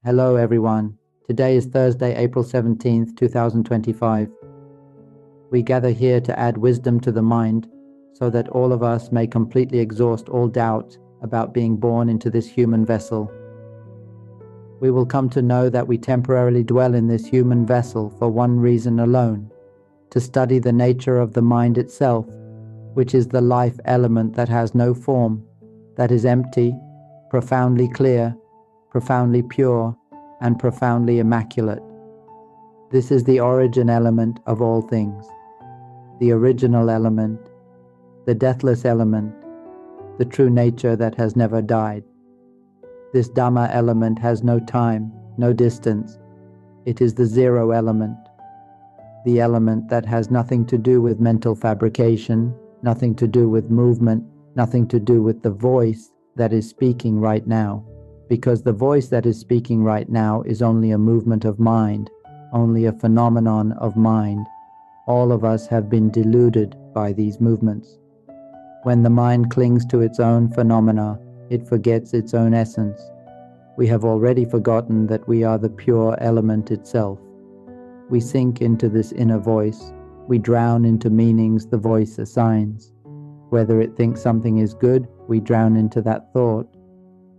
Hello everyone. Today is Thursday, April 17th, 2025. We gather here to add wisdom to the mind so that all of us may completely exhaust all doubt about being born into this human vessel. We will come to know that we temporarily dwell in this human vessel for one reason alone: to study the nature of the mind itself, which is the life element that has no form, that is empty, profoundly clear, profoundly pure, and profoundly immaculate. This is the origin element of all things, the original element, the deathless element, the true nature that has never died. This Dhamma element has no time, no distance. It is the zero element, the element that has nothing to do with mental fabrication, nothing to do with movement, nothing to do with the voice that is speaking right now. Because the voice that is speaking right now is only a movement of mind, only a phenomenon of mind. All of us have been deluded by these movements. When the mind clings to its own phenomena, it forgets its own essence. We have already forgotten that we are the pure element itself. We sink into this inner voice. We drown into meanings the voice assigns. Whether it thinks something is good, we drown into that thought.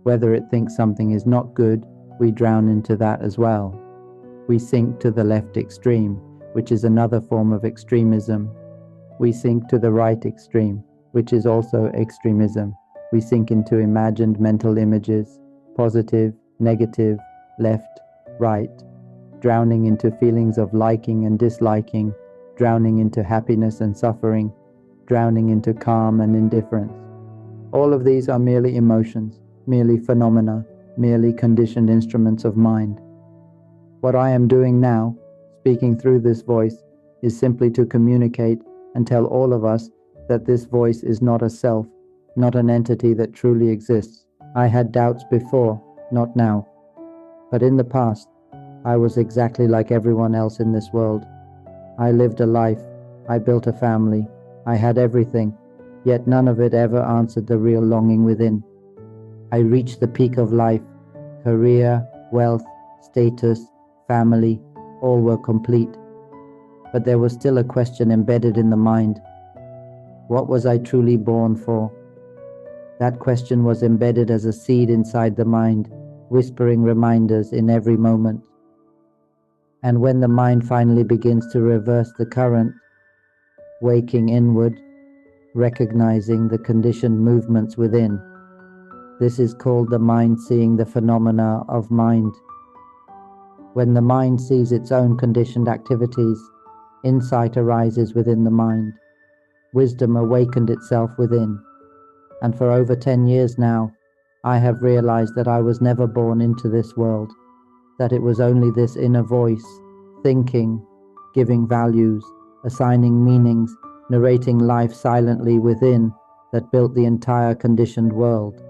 Whether it thinks something is not good, we drown into that as well. We sink to the left extreme, which is another form of extremism. We sink to the right extreme, which is also extremism. We sink into imagined mental images, positive, negative, left, right, drowning into feelings of liking and disliking, drowning into happiness and suffering, drowning into calm and indifference. All of these are merely emotions, merely phenomena, merely conditioned instruments of mind. What I am doing now, speaking through this voice, is simply to communicate and tell all of us that this voice is not a self, not an entity that truly exists. I had doubts before, not now. But in the past, I was exactly like everyone else in this world. I lived a life, I built a family, I had everything, yet none of it ever answered the real longing within. I reached the peak of life. Career, wealth, status, family, all were complete. But there was still a question embedded in the mind. What was I truly born for? That question was embedded as a seed inside the mind, whispering reminders in every moment. And when the mind finally begins to reverse the current, waking inward, recognizing the conditioned movements within, this is called the mind seeing the phenomena of mind. When the mind sees its own conditioned activities, insight arises within the mind. Wisdom awakened itself within. And for over 10 years now, I have realized that I was never born into this world, that it was only this inner voice, thinking, giving values, assigning meanings, narrating life silently within, that built the entire conditioned world.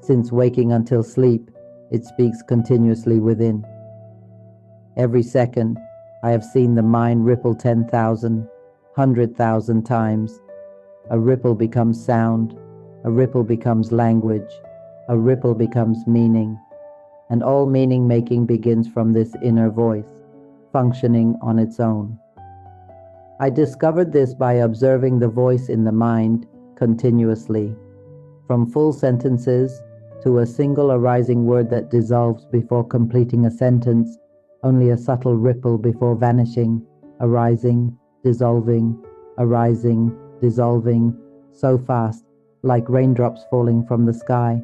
Since waking until sleep, it speaks continuously within. Every second, I have seen the mind ripple 10,000, 100,000 times. A ripple becomes sound, a ripple becomes language, a ripple becomes meaning, and all meaning making begins from this inner voice, functioning on its own. I discovered this by observing the voice in the mind continuously, from full sentences to a single arising word that dissolves before completing a sentence, only a subtle ripple before vanishing, arising, dissolving, so fast, like raindrops falling from the sky.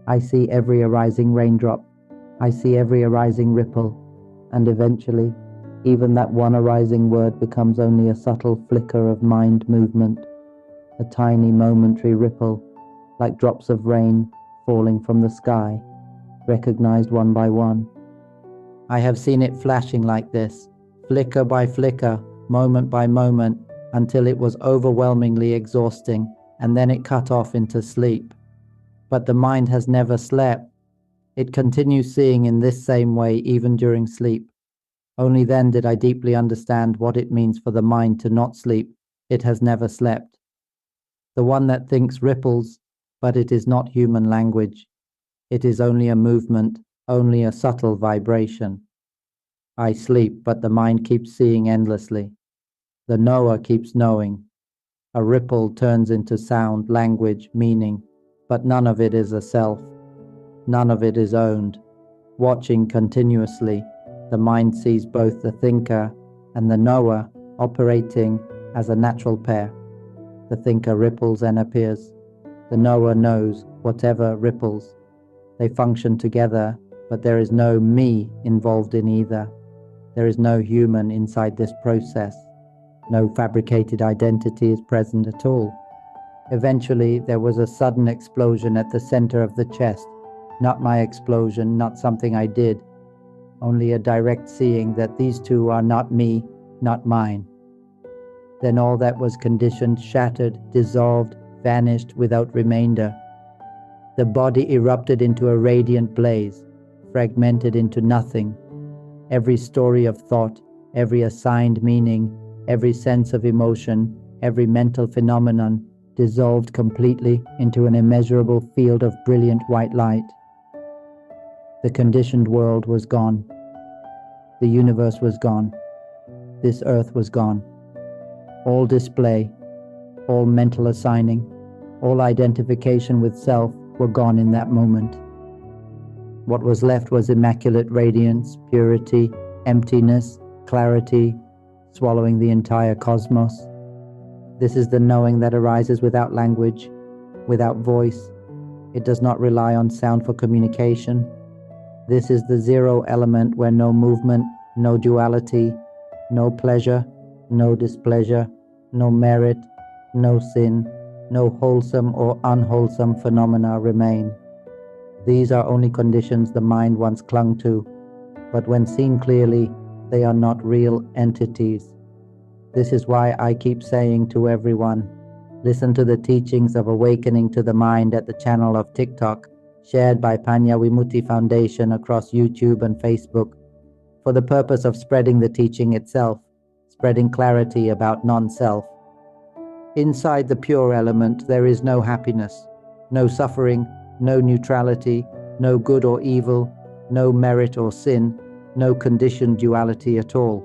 I see every arising raindrop, I see every arising ripple, and eventually, even that one arising word becomes only a subtle flicker of mind movement, a tiny momentary ripple, like drops of rain falling from the sky, recognized one by one. I have seen it flashing like this, flicker by flicker, moment by moment, until it was overwhelmingly exhausting, and then it cut off into sleep. But the mind has never slept. It continues seeing in this same way even during sleep. Only then did I deeply understand what it means for the mind to not sleep. It has never slept. The one that thinks ripples, but it is not human language. It is only a movement, only a subtle vibration. I sleep, but the mind keeps seeing endlessly. The knower keeps knowing. A ripple turns into sound, language, meaning, but none of it is a self. None of it is owned. Watching continuously, the mind sees both the thinker and the knower operating as a natural pair. The thinker ripples and appears. The knower knows whatever ripples. They function together, but there is no me involved in either. There is no human inside this process. No fabricated identity is present at all. Eventually, there was a sudden explosion at the center of the chest. Not my explosion, not something I did. Only a direct seeing that these two are not me, not mine. Then all that was conditioned, shattered, dissolved, vanished without remainder. The body erupted into a radiant blaze, fragmented into nothing. Every story of thought, every assigned meaning, every sense of emotion, every mental phenomenon dissolved completely into an immeasurable field of brilliant white light. The conditioned world was gone. The universe was gone. This earth was gone. All display, all mental assigning, all identification with self were gone in that moment. What was left was immaculate radiance, purity, emptiness, clarity, swallowing the entire cosmos. This is the knowing that arises without language, without voice. It does not rely on sound for communication. This is the zero element where no movement, no duality, no pleasure, no displeasure, no merit, no sin, no wholesome or unwholesome phenomena remain. These are only conditions the mind once clung to, but when seen clearly, they are not real entities. This is why I keep saying to everyone, listen to the teachings of Awakening to the Mind at the channel of TikTok, shared by Panya Vimutti Foundation across YouTube and Facebook, for the purpose of spreading the teaching itself, spreading clarity about non-self. Inside the pure element, there is no happiness, no suffering, no neutrality, no good or evil, no merit or sin, no conditioned duality at all.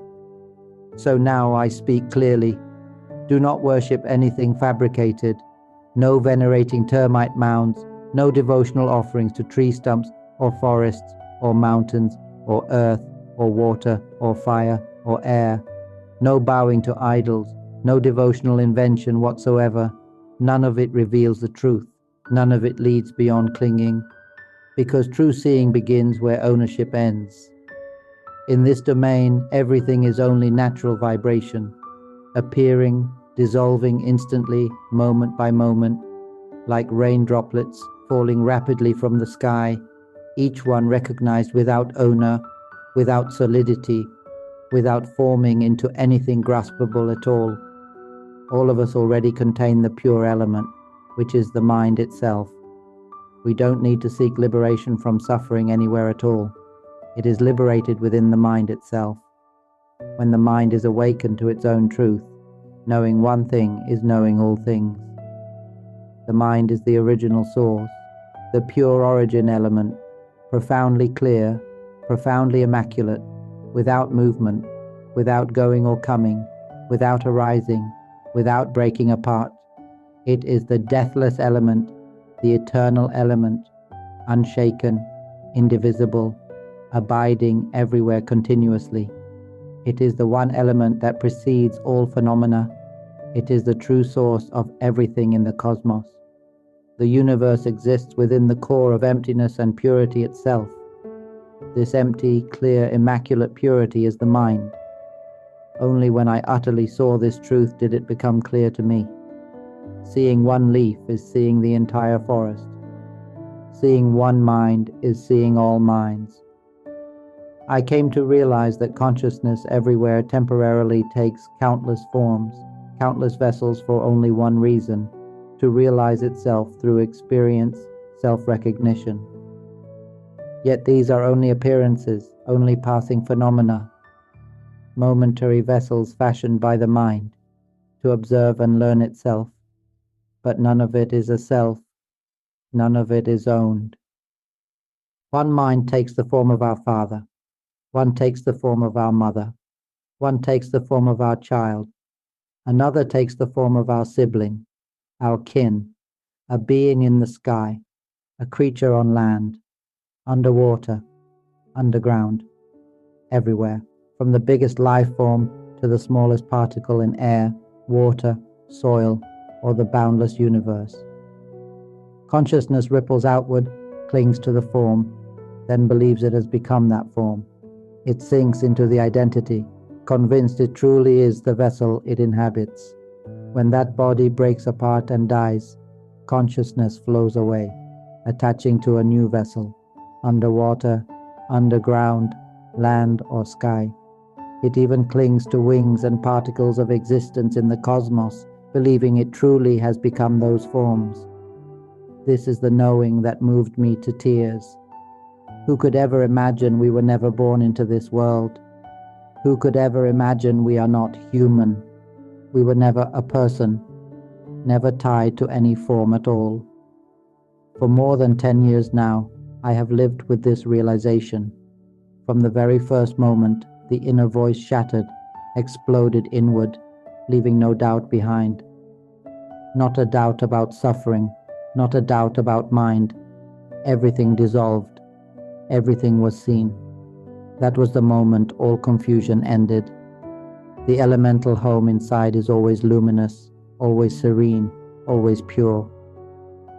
So now I speak clearly. Do not worship anything fabricated. No venerating termite mounds, no devotional offerings to tree stumps or forests or mountains or earth or water or fire or air. No bowing to idols, no devotional invention whatsoever. None of it reveals the truth. None of it leads beyond clinging, because true seeing begins where ownership ends. In this domain, everything is only natural vibration, appearing, dissolving instantly, moment by moment, like rain droplets falling rapidly from the sky, each one recognized without owner, without solidity, without forming into anything graspable at all. All of us already contain the pure element, which is the mind itself. We don't need to seek liberation from suffering anywhere at all. It is liberated within the mind itself. When the mind is awakened to its own truth, knowing one thing is knowing all things. The mind is the original source, the pure origin element, profoundly clear, profoundly immaculate, without movement, without going or coming, without arising, without breaking apart. It is the deathless element, the eternal element, unshaken, indivisible, abiding everywhere continuously. It is the one element that precedes all phenomena. It is the true source of everything in the cosmos. The universe exists within the core of emptiness and purity itself. This empty, clear, immaculate purity is the mind. Only when I utterly saw this truth did it become clear to me. Seeing one leaf is seeing the entire forest. Seeing one mind is seeing all minds. I came to realize that consciousness everywhere temporarily takes countless forms, countless vessels for only one reason, to realize itself through experience, self-recognition. Yet these are only appearances, only passing phenomena, momentary vessels fashioned by the mind to observe and learn itself. But none of it is a self, none of it is owned. One mind takes the form of our father. One takes the form of our mother. One takes the form of our child. Another takes the form of our sibling, our kin, a being in the sky, a creature on land, underwater, underground, everywhere, from the biggest life form to the smallest particle in air, water, soil, or the boundless universe. Consciousness ripples outward, clings to the form, then believes it has become that form. It sinks into the identity, convinced it truly is the vessel it inhabits. When that body breaks apart and dies, consciousness flows away, attaching to a new vessel, underwater, underground, land or sky. It even clings to wings and particles of existence in the cosmos, believing it truly has become those forms. This is the knowing that moved me to tears. Who could ever imagine we were never born into this world? Who could ever imagine we are not human? We were never a person, never tied to any form at all. For more than 10 years now, I have lived with this realization. From the very first moment, the inner voice shattered, exploded inward, leaving no doubt behind. Not a doubt about suffering, not a doubt about mind. Everything dissolved. Everything was seen. That was the moment all confusion ended. The elemental home inside is always luminous, always serene, always pure.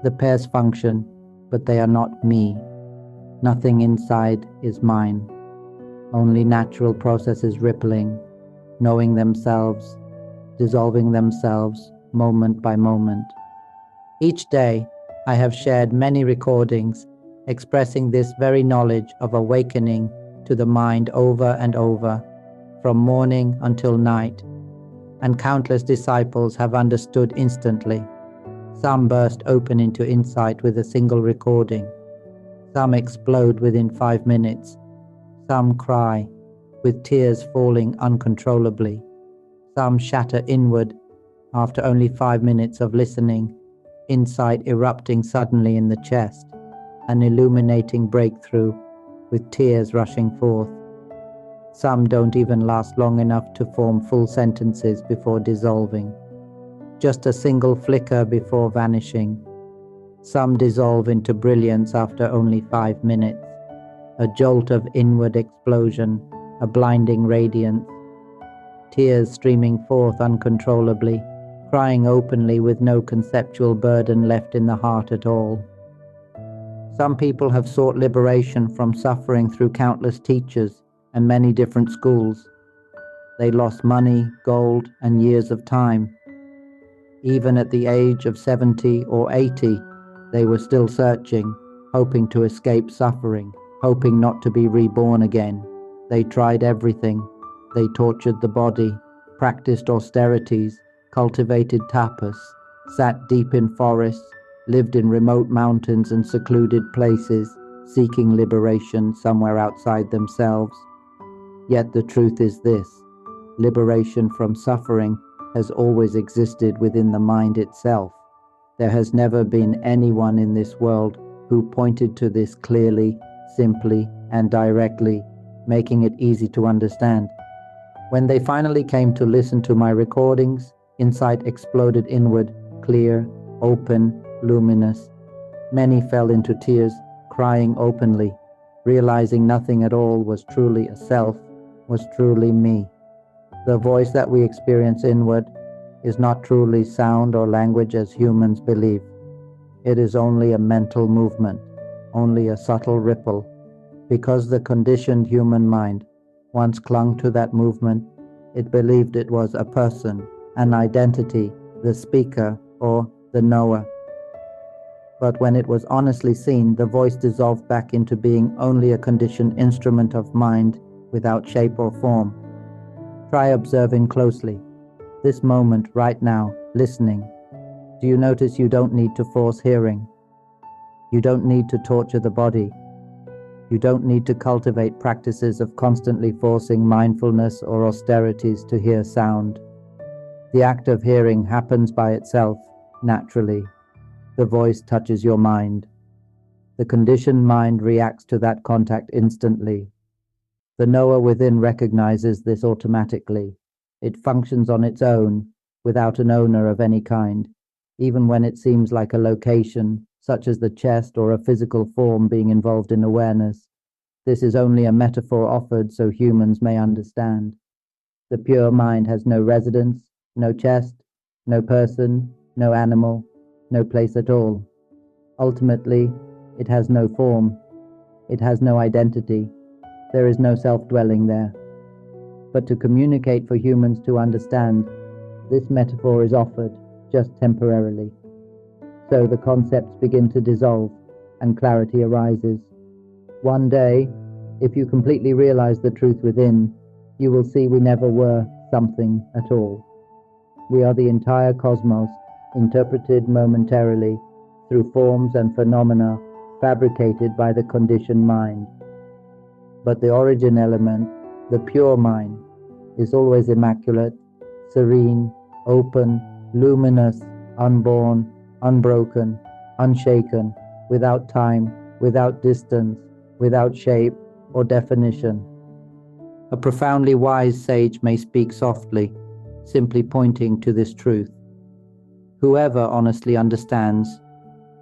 The pairs function, but they are not me. Nothing inside is mine. Only natural processes rippling, knowing themselves, dissolving themselves moment by moment. Each day, I have shared many recordings expressing this very knowledge of awakening to the mind over and over, from morning until night, and countless disciples have understood instantly. Some burst open into insight with a single recording. Some explode within 5 minutes. Some cry, with tears falling uncontrollably. Some shatter inward after only 5 minutes of listening, insight erupting suddenly in the chest, an illuminating breakthrough, with tears rushing forth. Some don't even last long enough to form full sentences before dissolving. Just a single flicker before vanishing. Some dissolve into brilliance after only 5 minutes. A jolt of inward explosion, a blinding radiance. Tears streaming forth uncontrollably, crying openly with no conceptual burden left in the heart at all. Some people have sought liberation from suffering through countless teachers and many different schools. They lost money, gold, and years of time. Even at the age of 70 or 80, they were still searching, hoping to escape suffering, hoping not to be reborn again. They tried everything. They tortured the body, practiced austerities, cultivated tapas, sat deep in forests, lived in remote mountains and secluded places, seeking liberation somewhere outside themselves. Yet the truth is this: liberation from suffering has always existed within the mind itself. There has never been anyone in this world who pointed to this clearly, simply, and directly, making it easy to understand. When they finally came to listen to my recordings, insight exploded inward, clear, open, luminous. Many fell into tears, crying openly, realizing nothing at all was truly a self, was truly me. The voice that we experience inward is not truly sound or language as humans believe. It is only a mental movement, only a subtle ripple. Because the conditioned human mind once clung to that movement, it believed it was a person, an identity, the speaker, or the knower. But when it was honestly seen, the voice dissolved back into being only a conditioned instrument of mind without shape or form. Try observing closely. This moment, right now, listening. Do you notice you don't need to force hearing? You don't need to torture the body. You don't need to cultivate practices of constantly forcing mindfulness or austerities to hear sound. The act of hearing happens by itself, naturally. The voice touches your mind. The conditioned mind reacts to that contact instantly. The knower within recognizes this automatically. It functions on its own, without an owner of any kind, even when it seems like a location, such as the chest or a physical form being involved in awareness. This is only a metaphor offered so humans may understand. The pure mind has no residence, no chest, no person, no animal, no place at all. Ultimately, it has no form. It has no identity. There is no self-dwelling there. But to communicate for humans to understand, this metaphor is offered, just temporarily. So the concepts begin to dissolve, and clarity arises. One day, if you completely realize the truth within, you will see we never were something at all. We are the entire cosmos, interpreted momentarily through forms and phenomena fabricated by the conditioned mind. But the origin element, the pure mind, is always immaculate, serene, open, luminous, unborn, unbroken, unshaken, without time, without distance, without shape or definition. A profoundly wise sage may speak softly, simply pointing to this truth. Whoever honestly understands,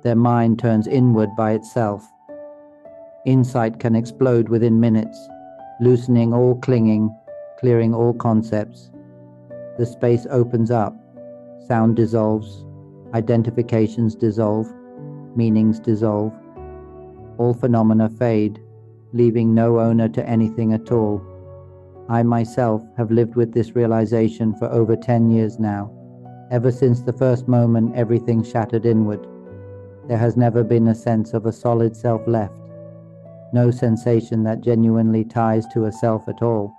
their mind turns inward by itself. Insight can explode within minutes, loosening all clinging, clearing all concepts. The space opens up, sound dissolves, identifications dissolve, meanings dissolve. All phenomena fade, leaving no owner to anything at all. I myself have lived with this realization for over 10 years now. Ever since the first moment everything shattered inward, there has never been a sense of a solid self left. No sensation that genuinely ties to a self at all.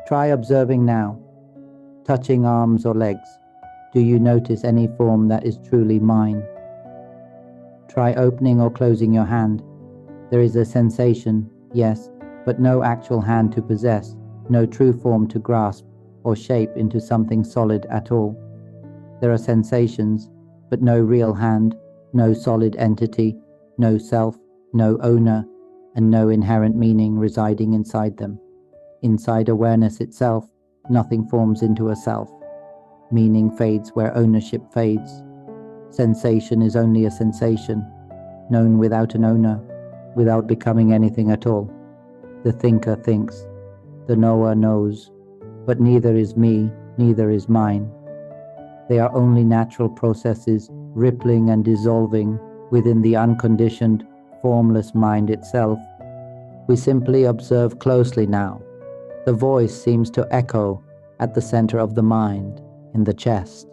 Try observing now. Touching arms or legs, do you notice any form that is truly mine? Try opening or closing your hand. There is a sensation, yes, but no actual hand to possess, no true form to grasp or shape into something solid at all. There are sensations, but no real hand, no solid entity, no self, no owner, and no inherent meaning residing inside them. Inside awareness itself, nothing forms into a self. Meaning fades where ownership fades. Sensation is only a sensation, known without an owner, without becoming anything at all. The thinker thinks, the knower knows, but neither is me, neither is mine. They are only natural processes rippling and dissolving within the unconditioned, formless mind itself. We simply observe closely now. The voice seems to echo at the center of the mind, in the chest.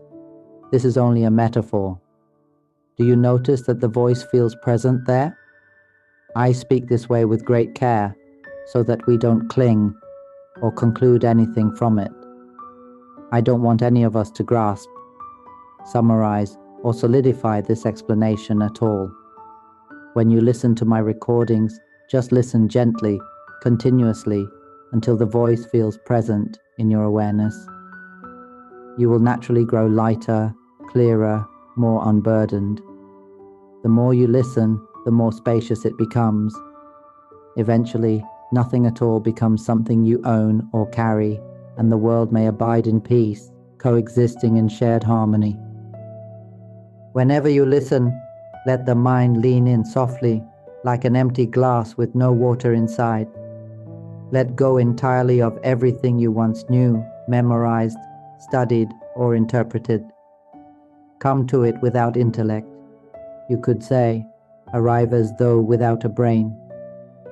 This is only a metaphor. Do you notice that the voice feels present there? I speak this way with great care, so that we don't cling or conclude anything from it. I don't want any of us to grasp, summarize, or solidify this explanation at all. When you listen to my recordings, just listen gently, continuously, until the voice feels present in your awareness. You will naturally grow lighter, clearer, more unburdened. The more you listen, the more spacious it becomes. Eventually, nothing at all becomes something you own or carry, and the world may abide in peace, coexisting in shared harmony. Whenever you listen, let the mind lean in softly, like an empty glass with no water inside. Let go entirely of everything you once knew, memorized, studied, or interpreted. Come to it without intellect. You could say, arrive as though without a brain.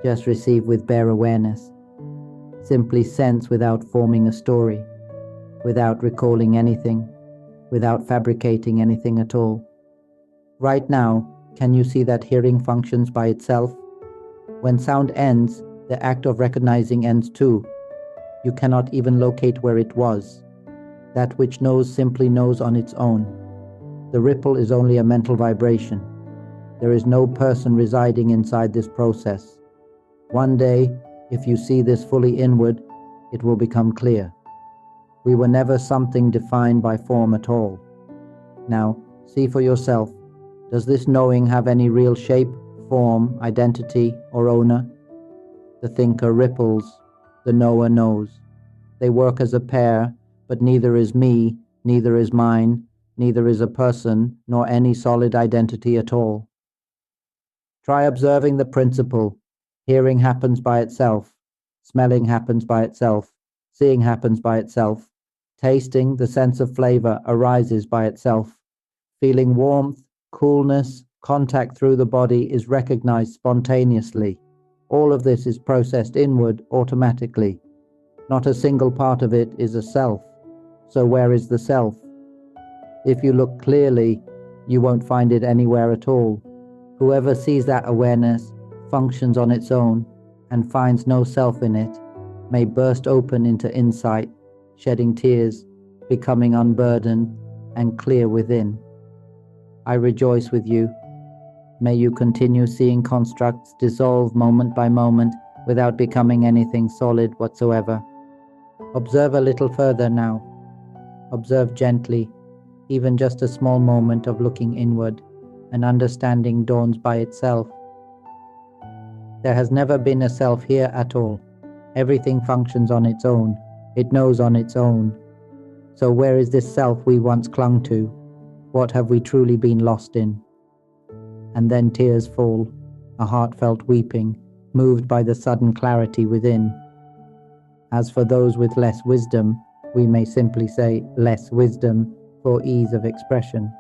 Just receive with bare awareness. Simply sense without forming a story, without recalling anything, without fabricating anything at all. Right now, can you see that hearing functions by itself? When sound ends, the act of recognizing ends too. You cannot even locate where it was. That which knows simply knows on its own. The ripple is only a mental vibration. There is no person residing inside this process. One day, if you see this fully inward, it will become clear. We were never something defined by form at all. Now, see for yourself, does this knowing have any real shape, form, identity, or owner. The thinker ripples, the knower knows. They work as a pair, but neither is me, neither is mine, neither is a person, nor any solid identity at all. Try observing the principle. Hearing happens by itself. Smelling happens by itself. Seeing happens by itself. Tasting, the sense of flavor, arises by itself. Feeling warmth, coolness, contact through the body is recognized spontaneously. All of this is processed inward automatically. Not a single part of it is a self. So where is the self? If you look clearly, you won't find it anywhere at all. Whoever sees that awareness, functions on its own, and finds no self in it, may burst open into insight, shedding tears, becoming unburdened and clear within. I rejoice with you. May you continue seeing constructs dissolve moment by moment without becoming anything solid whatsoever. Observe a little further now. Observe gently, even just a small moment of looking inward, and understanding dawns by itself. There has never been a self here at all. Everything functions on its own. It knows on its own. So where is this self we once clung to? What have we truly been lost in? And then tears fall, a heartfelt weeping, moved by the sudden clarity within. As for those with less wisdom, we may simply say less wisdom for ease of expression.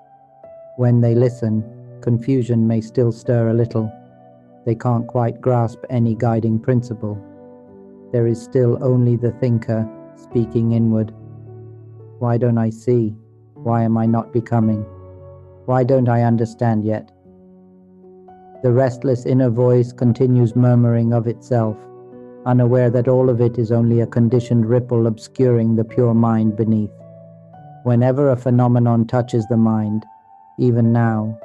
When they listen, confusion may still stir a little. They can't quite grasp any guiding principle. There is still only the thinker speaking inward. Why don't I see? Why am I not becoming? Why don't I understand yet? The restless inner voice continues murmuring of itself, unaware that all of it is only a conditioned ripple obscuring the pure mind beneath. Whenever a phenomenon touches the mind, even now,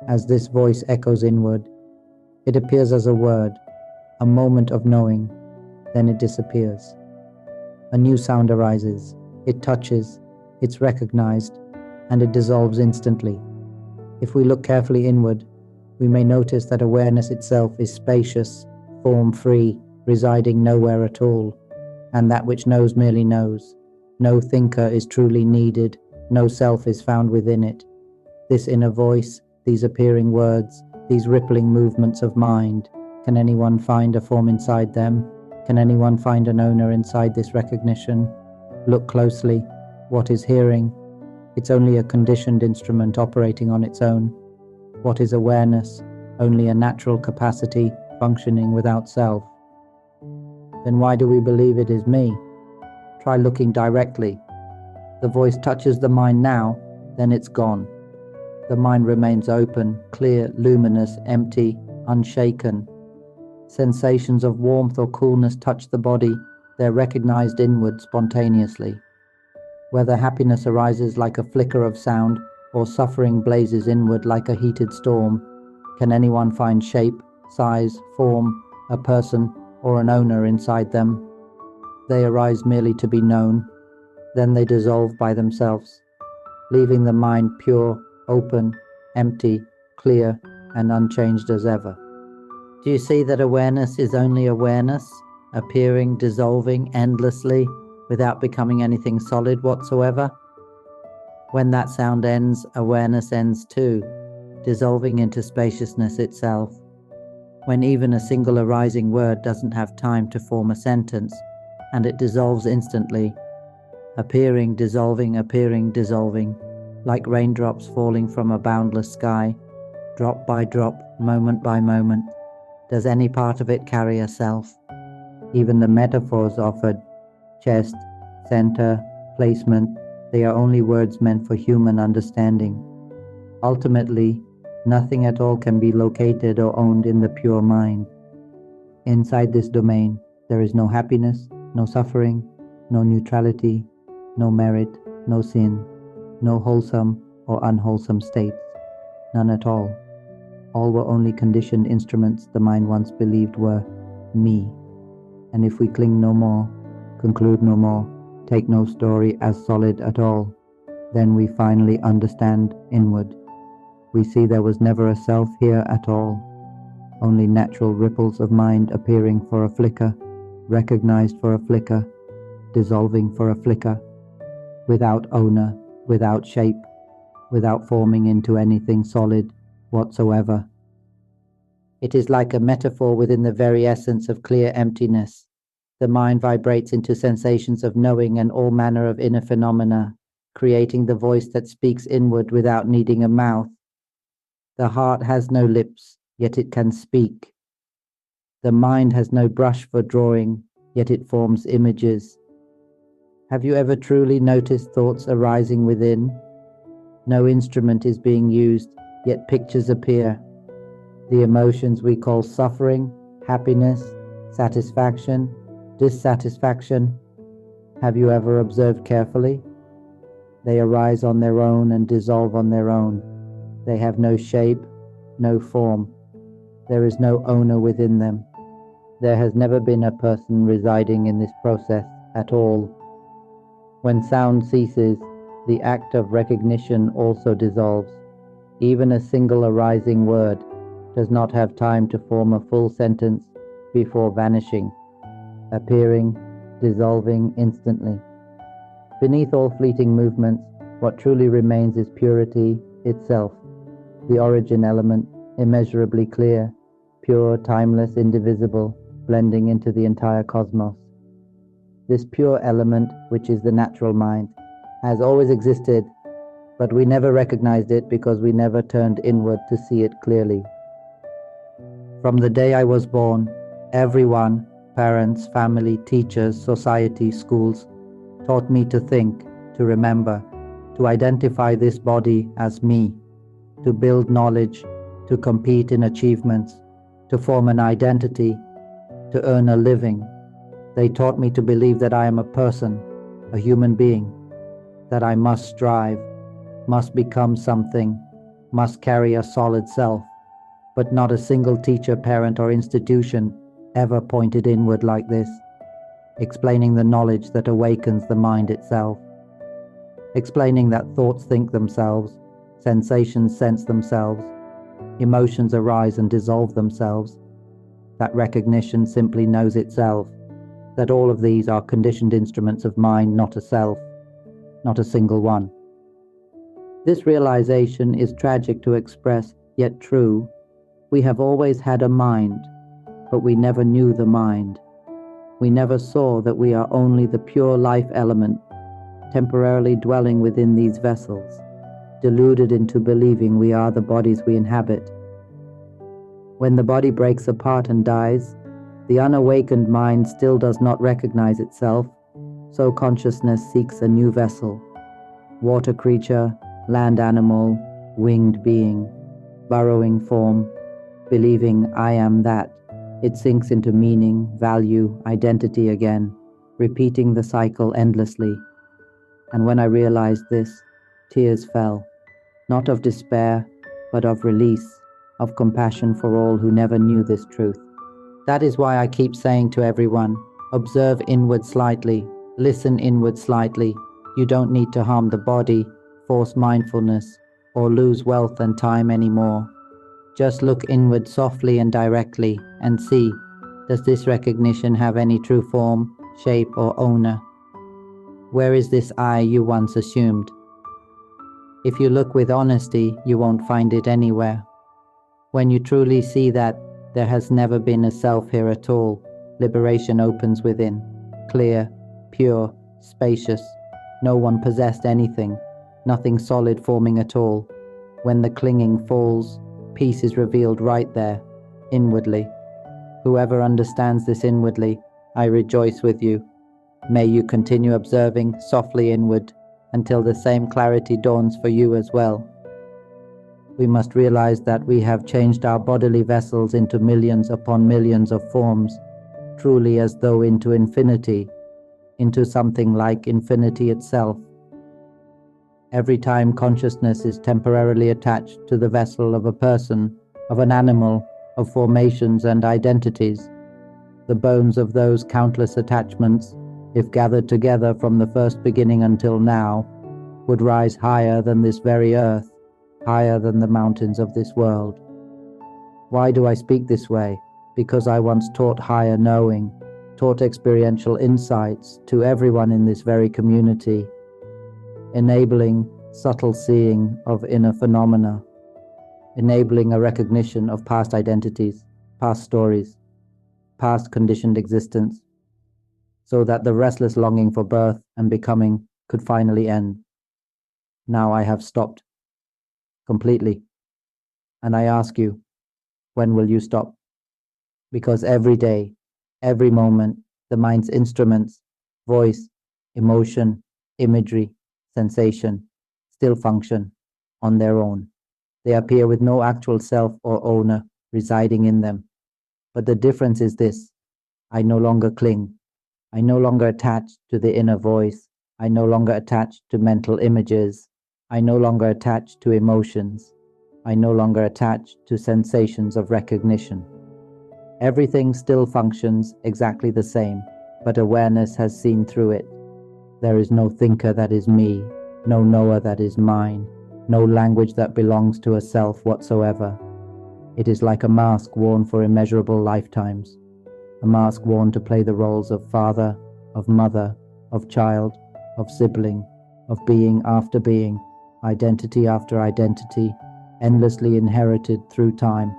as this voice echoes inward, it appears as a word, a moment of knowing, then it disappears. A new sound arises, it touches, it's recognized, and it dissolves instantly. If we look carefully inward, we may notice that awareness itself is spacious, form-free, residing nowhere at all, and that which knows merely knows. No thinker is truly needed, no self is found within it. This inner voice, these appearing words, these rippling movements of mind, can anyone find a form inside them? Can anyone find an owner inside this recognition? Look closely. What is hearing? It's only a conditioned instrument operating on its own. What is awareness? Only a natural capacity functioning without self. Then why do we believe it is me? Try looking directly. The voice touches the mind now, then it's gone. The mind remains open, clear, luminous, empty, unshaken. Sensations of warmth or coolness touch the body, they're recognized inward spontaneously. Whether happiness arises like a flicker of sound or suffering blazes inward like a heated storm, can anyone find shape, size, form, a person, or an owner inside them? They arise merely to be known, then they dissolve by themselves, leaving the mind pure, open, empty, clear, and unchanged as ever. Do you see that awareness is only awareness, appearing, dissolving endlessly, without becoming anything solid whatsoever? When that sound ends, awareness ends too, dissolving into spaciousness itself. When even a single arising word doesn't have time to form a sentence, and it dissolves instantly, appearing, dissolving, like raindrops falling from a boundless sky, drop by drop, moment by moment. Does any part of it carry a self? Even the metaphors offered, chest, center, placement, they are only words meant for human understanding. Ultimately, nothing at all can be located or owned in the pure mind. Inside this domain, there is no happiness, no suffering, no neutrality, no merit, no sin, no wholesome or unwholesome states, none at all. All were only conditioned instruments the mind once believed were me. And if we cling no more, conclude no more, take no story as solid at all, then we finally understand inward. We see there was never a self here at all. only natural ripples of mind appearing for a flicker, recognized for a flicker, dissolving for a flicker, without owner, without shape, without forming into anything solid whatsoever. It is like a metaphor within the very essence of clear emptiness. The mind vibrates into sensations of knowing and all manner of inner phenomena, creating the voice that speaks inward without needing a mouth. The heart has no lips, yet it can speak. The mind has no brush for drawing, yet it forms images. Have you ever truly noticed thoughts arising within? No instrument is being used, yet pictures appear. The emotions we call suffering, happiness, satisfaction, dissatisfaction. Have you ever observed carefully? They arise on their own and dissolve on their own. They have no shape, no form. There is no owner within them. There has never been a person residing in this process at all. When sound ceases, the act of recognition also dissolves. Even a single arising word does not have time to form a full sentence before vanishing, appearing, dissolving instantly. Beneath all fleeting movements, what truly remains is purity itself, the origin element, immeasurably clear, pure, timeless, indivisible, blending into the entire cosmos. This pure element, which is the natural mind, has always existed, but we never recognized it because we never turned inward to see it clearly. From the day I was born, everyone, parents, family, teachers, society, schools, taught me to think, to remember, to identify this body as me, to build knowledge, to compete in achievements, to form an identity, to earn a living. They taught me to believe that I am a person, a human being, that I must strive, must become something, must carry a solid self. But not a single teacher, parent, or institution ever pointed inward like this, explaining the knowledge that awakens the mind itself, explaining that thoughts think themselves, sensations sense themselves, emotions arise and dissolve themselves, that recognition simply knows itself, that all of these are conditioned instruments of mind, not a self, not a single one. This realization is tragic to express, yet true. We have always had a mind, but we never knew the mind. We never saw that we are only the pure life element, temporarily dwelling within these vessels, deluded into believing we are the bodies we inhabit. When the body breaks apart and dies, the unawakened mind still does not recognize itself, so consciousness seeks a new vessel. Water creature, land animal, winged being, burrowing form, believing I am that. It sinks into meaning, value, identity again, repeating the cycle endlessly. And when I realized this, tears fell, not of despair, but of release, of compassion for all who never knew this truth. That is why I keep saying to everyone, observe inward slightly, listen inward slightly. You don't need to harm the body, force mindfulness, or lose wealth and time anymore. Just look inward softly and directly and see, does this recognition have any true form, shape, or owner? Where is this I you once assumed? If you look with honesty, you won't find it anywhere. When you truly see that there has never been a self here at all, liberation opens within, clear, pure, spacious. No one possessed anything, nothing solid forming at all. When the clinging falls, peace is revealed right there, inwardly. Whoever understands this inwardly, I rejoice with you. May you continue observing softly inward until the same clarity dawns for you as well. We must realize that we have changed our bodily vessels into millions upon millions of forms, truly as though into infinity, into something like infinity itself. Every time consciousness is temporarily attached to the vessel of a person, of an animal, of formations and identities, the bones of those countless attachments, if gathered together from the first beginning until now, would rise higher than this very earth, higher than the mountains of this world. Why do I speak this way? Because I once taught higher knowing, taught experiential insights to everyone in this very community, enabling subtle seeing of inner phenomena, enabling a recognition of past identities, past stories, past conditioned existence, so that the restless longing for birth and becoming could finally end. Now I have stopped completely. And I ask you, when will you stop? Because every day, every moment, the mind's instruments, voice, emotion, imagery, sensation, still function on their own. They appear with no actual self or owner residing in them. But the difference is this: I no longer cling. I no longer attach to the inner voice. I no longer attach to mental images. I no longer attach to emotions. I no longer attach to sensations of recognition. Everything still functions exactly the same, but awareness has seen through it. There is no thinker that is me, no knower that is mine, no language that belongs to a self whatsoever. It is like a mask worn for immeasurable lifetimes, a mask worn to play the roles of father, of mother, of child, of sibling, of being after being, identity after identity, endlessly inherited through time.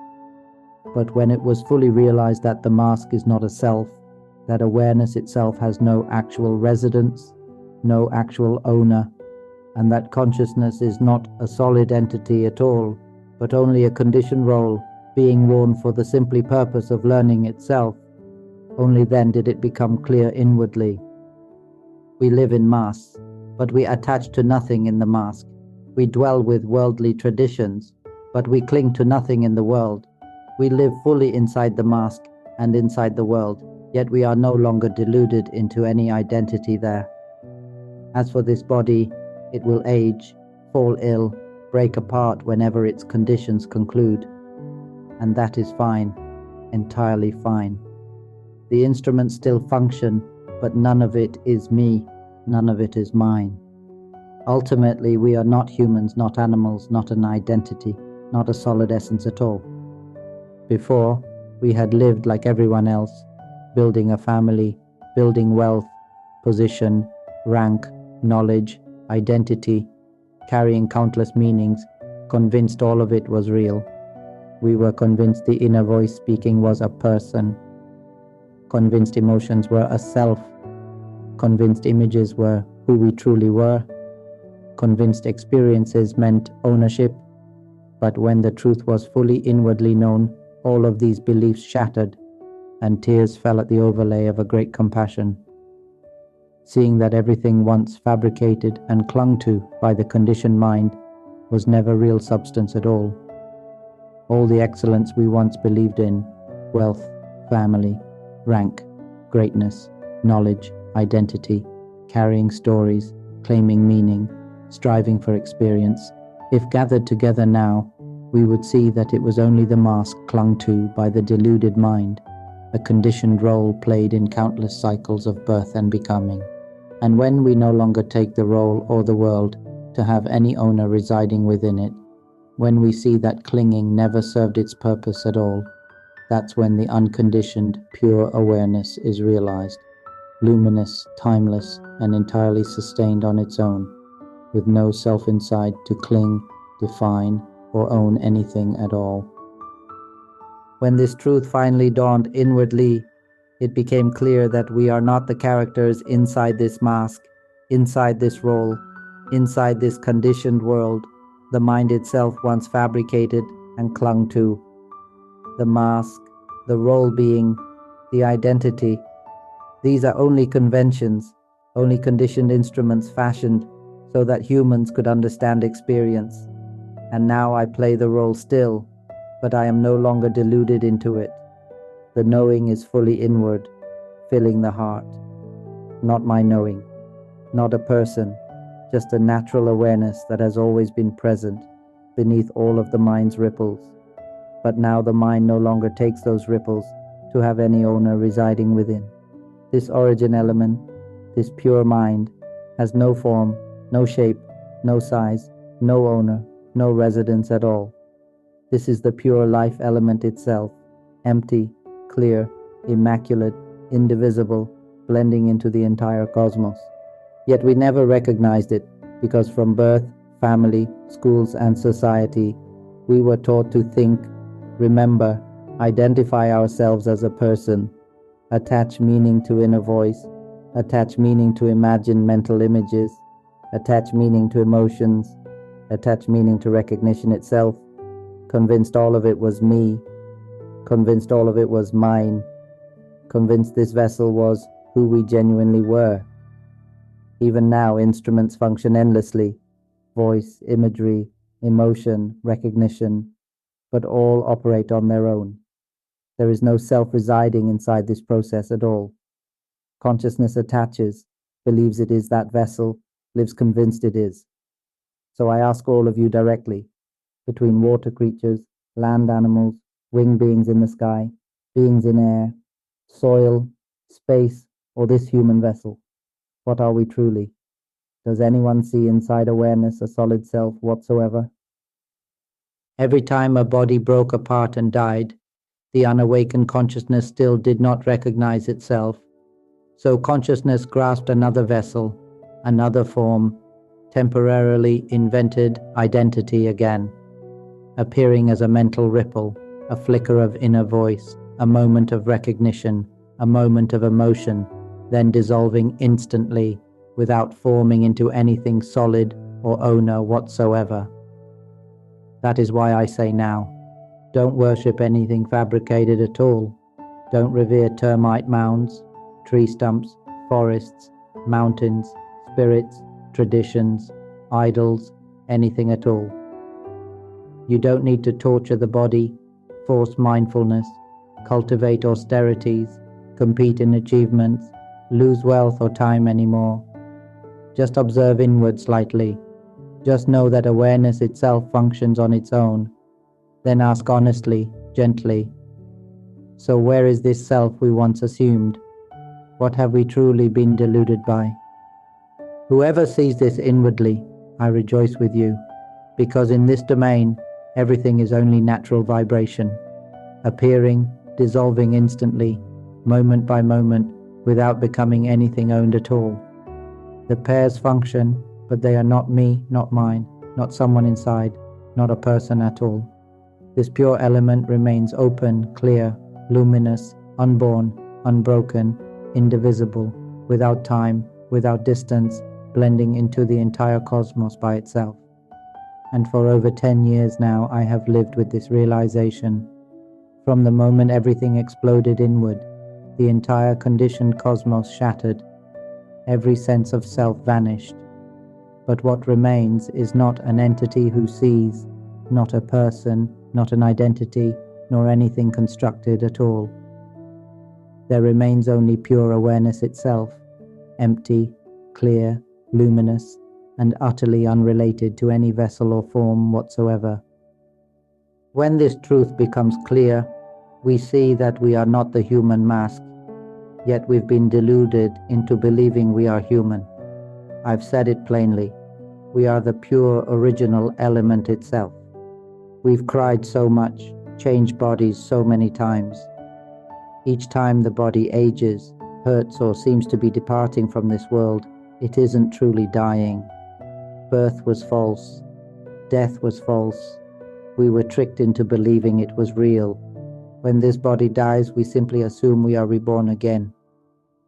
But when it was fully realized that the mask is not a self, that awareness itself has no actual residence, no actual owner, and that consciousness is not a solid entity at all, but only a conditioned role being worn for the simply purpose of learning itself, only then did it become clear inwardly. We live in masks, but we attach to nothing in the mask. We dwell with worldly traditions, but we cling to nothing in the world. We live fully inside the mask and inside the world, yet we are no longer deluded into any identity there. As for this body, it will age, fall ill, break apart whenever its conditions conclude. And that is fine, entirely fine. The instruments still function, but none of it is me, none of it is mine. Ultimately, we are not humans, not animals, not an identity, not a solid essence at all. Before, we had lived like everyone else, building a family, building wealth, position, rank, knowledge, identity, carrying countless meanings, convinced all of it was real. We were convinced the inner voice speaking was a person, convinced emotions were a self, convinced images were who we truly were, convinced experiences meant ownership. But when the truth was fully inwardly known, all of these beliefs shattered, and tears fell at the overlay of a great compassion. Seeing that everything once fabricated and clung to by the conditioned mind was never real substance at all. All the excellence we once believed in, wealth, family, rank, greatness, knowledge, identity, carrying stories, claiming meaning, striving for experience, if gathered together now, we would see that it was only the mask clung to by the deluded mind, a conditioned role played in countless cycles of birth and becoming. And when we no longer take the role or the world to have any owner residing within it, when we see that clinging never served its purpose at all, that's when the unconditioned, pure awareness is realized, luminous, timeless, and entirely sustained on its own, with no self inside to cling, define, or own anything at all. When this truth finally dawned inwardly, it became clear that we are not the characters inside this mask, inside this role, inside this conditioned world the mind itself once fabricated and clung to. The mask, the role being, the identity, these are only conventions, only conditioned instruments fashioned so that humans could understand experience. And now I play the role still, but I am no longer deluded into it. The knowing is fully inward, filling the heart. Not my knowing, not a person, just a natural awareness that has always been present beneath all of the mind's ripples. But now the mind no longer takes those ripples to have any owner residing within. This origin element, this pure mind, has no form, no shape, no size, no owner, no residence at all. This is the pure life element itself, empty, clear, immaculate, indivisible, blending into the entire cosmos. Yet we never recognized it, because from birth, family, schools, and society, we were taught to think, remember, identify ourselves as a person, attach meaning to inner voice, attach meaning to imagined mental images, attach meaning to emotions, attach meaning to recognition itself, convinced all of it was me, convinced all of it was mine, convinced this vessel was who we genuinely were. Even now, instruments function endlessly, voice, imagery, emotion, recognition, but all operate on their own. There is no self residing inside this process at all. Consciousness attaches, believes it is that vessel, lives convinced it is. So I ask all of you directly, between water creatures, land animals, winged beings in the sky, beings in air, soil, space, or this human vessel, what are we truly? Does anyone see inside awareness a solid self whatsoever? Every time a body broke apart and died, the unawakened consciousness still did not recognize itself. So consciousness grasped another vessel, another form, temporarily invented identity again, appearing as a mental ripple, a flicker of inner voice, a moment of recognition, a moment of emotion, then dissolving instantly without forming into anything solid or owner whatsoever. That is why I say now, don't worship anything fabricated at all. Don't revere termite mounds, tree stumps, forests, mountains, spirits, traditions, idols, anything at all. You don't need to torture the body, force mindfulness, cultivate austerities, compete in achievements, lose wealth or time anymore. Just observe inward slightly. Just know that awareness itself functions on its own. Then ask honestly, gently, so where is this self we once assumed? What have we truly been deluded by? Whoever sees this inwardly, I rejoice with you, because in this domain, everything is only natural vibration, appearing, dissolving instantly, moment by moment, without becoming anything owned at all. The pairs function, but they are not me, not mine, not someone inside, not a person at all. This pure element remains open, clear, luminous, unborn, unbroken, indivisible, without time, without distance, blending into the entire cosmos by itself. And for over 10 years now, I have lived with this realization. From the moment everything exploded inward, the entire conditioned cosmos shattered. Every sense of self vanished. But what remains is not an entity who sees, not a person, not an identity, nor anything constructed at all. There remains only pure awareness itself, empty, clear, luminous, and utterly unrelated to any vessel or form whatsoever. When this truth becomes clear, we see that we are not the human mask, yet we've been deluded into believing we are human. I've said it plainly. We are the pure original element itself. We've cried so much, changed bodies so many times. Each time the body ages, hurts, or seems to be departing from this world, it isn't truly dying. Birth was false. Death was false. We were tricked into believing it was real. When this body dies, we simply assume we are reborn again.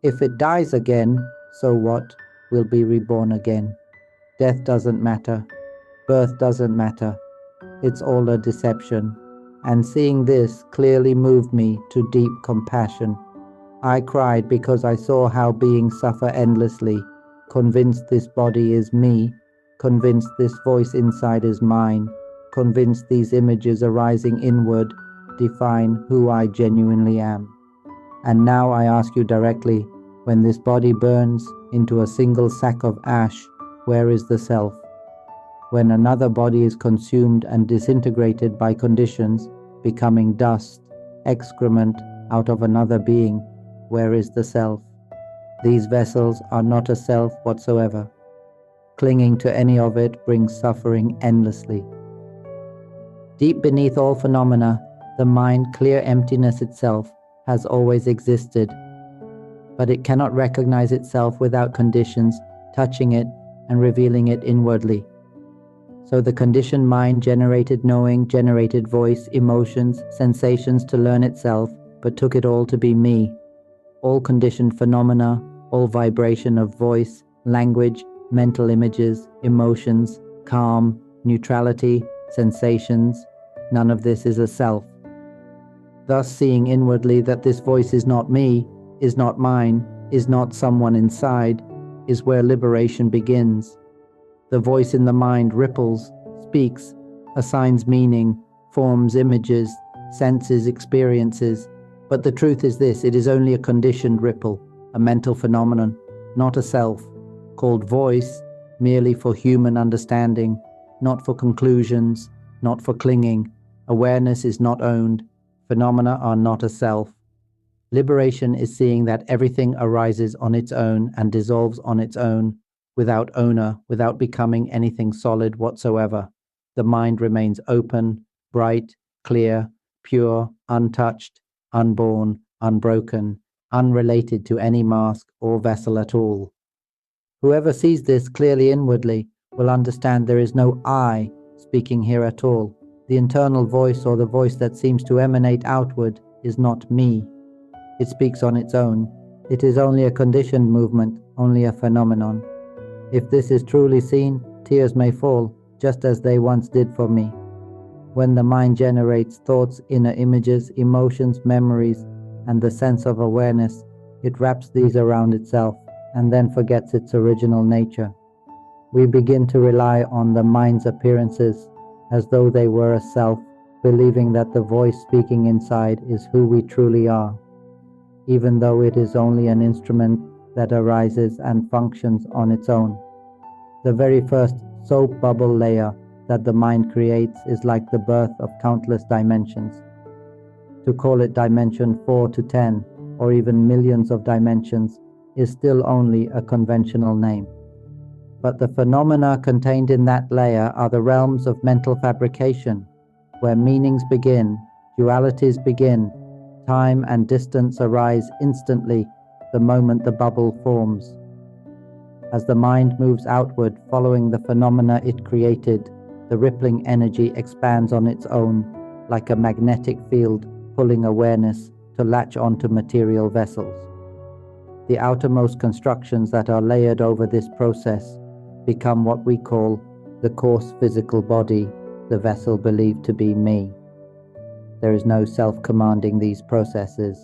If it dies again, so what? We'll be reborn again. Death doesn't matter. Birth doesn't matter. It's all a deception. And seeing this clearly moved me to deep compassion. I cried because I saw how beings suffer endlessly, convinced this body is me, convinced this voice inside is mine, convinced these images arising inward define who I genuinely am. And now I ask you directly, when this body burns into a single sack of ash, where is the self? When another body is consumed and disintegrated by conditions, becoming dust, excrement out of another being, where is the self? These vessels are not a self whatsoever. Clinging to any of it brings suffering endlessly. Deep beneath all phenomena, the mind, clear emptiness itself, has always existed, but it cannot recognize itself without conditions, touching it and revealing it inwardly. So the conditioned mind generated knowing, generated voice, emotions, sensations to learn itself, but took it all to be me. All conditioned phenomena, all vibration of voice, language, mental images, emotions, calm, neutrality, sensations, none of this is a self. Thus seeing inwardly that this voice is not me, is not mine, is not someone inside, is where liberation begins. The voice in the mind ripples, speaks, assigns meaning, forms images, senses experiences. But the truth is this: it is only a conditioned ripple, a mental phenomenon, not a self, called voice merely for human understanding, not for conclusions, not for clinging. Awareness is not owned. Phenomena are not a self. Liberation is seeing that everything arises on its own and dissolves on its own, without owner, without becoming anything solid whatsoever. The mind remains open, bright, clear, pure, untouched, unborn, unbroken, unrelated to any mask or vessel at all. Whoever sees this clearly inwardly will understand there is no I speaking here at all. The internal voice, or the voice that seems to emanate outward, is not me. It speaks on its own. It is only a conditioned movement, only a phenomenon. If this is truly seen, tears may fall, just as they once did for me. When the mind generates thoughts, inner images, emotions, memories, and the sense of awareness, it wraps these around itself and then forgets its original nature. We begin to rely on the mind's appearances as though they were a self, believing that the voice speaking inside is who we truly are, even though it is only an instrument that arises and functions on its own. The very first soap bubble layer that the mind creates is like the birth of countless dimensions. To call it dimension 4 to 10, or even millions of dimensions, is still only a conventional name. But the phenomena contained in that layer are the realms of mental fabrication, where meanings begin, dualities begin, time and distance arise instantly the moment the bubble forms. As the mind moves outward, following the phenomena it created, the rippling energy expands on its own, like a magnetic field pulling awareness to latch onto material vessels. The outermost constructions that are layered over this process become what we call the coarse physical body, the vessel believed to be me. There is no self commanding these processes.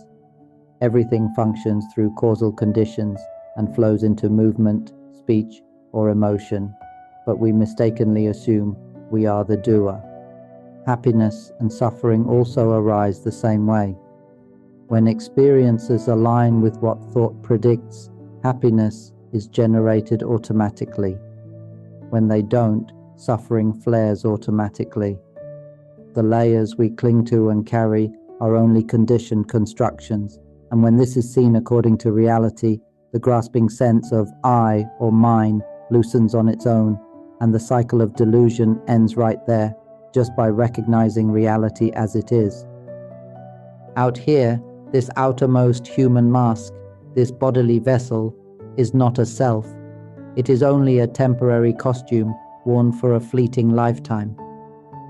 Everything functions through causal conditions and flows into movement, speech, or emotion, but we mistakenly assume we are the doer. Happiness and suffering also arise the same way. When experiences align with what thought predicts, happiness is generated automatically. When they don't, suffering flares automatically. The layers we cling to and carry are only conditioned constructions, and when this is seen according to reality, the grasping sense of I or mine loosens on its own, and the cycle of delusion ends right there, just by recognizing reality as it is. Out here, this outermost human mask, this bodily vessel, is not a self. It is only a temporary costume worn for a fleeting lifetime.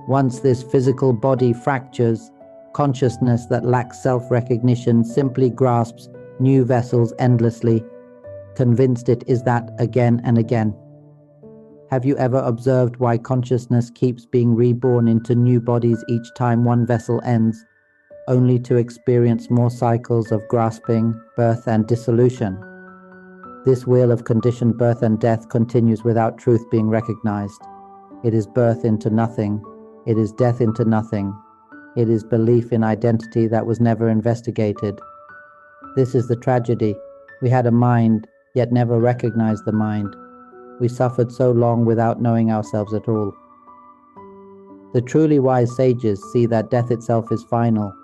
Once this physical body fractures, consciousness that lacks self-recognition simply grasps new vessels endlessly, convinced it is that again and again. Have you ever observed why consciousness keeps being reborn into new bodies each time one vessel ends, only to experience more cycles of grasping, birth, and dissolution? This wheel of conditioned birth and death continues without truth being recognized. It is birth into nothing. It is death into nothing. It is belief in identity that was never investigated. This is the tragedy. We had a mind, yet never recognized the mind. We suffered so long without knowing ourselves at all. The truly wise sages see that death itself is final.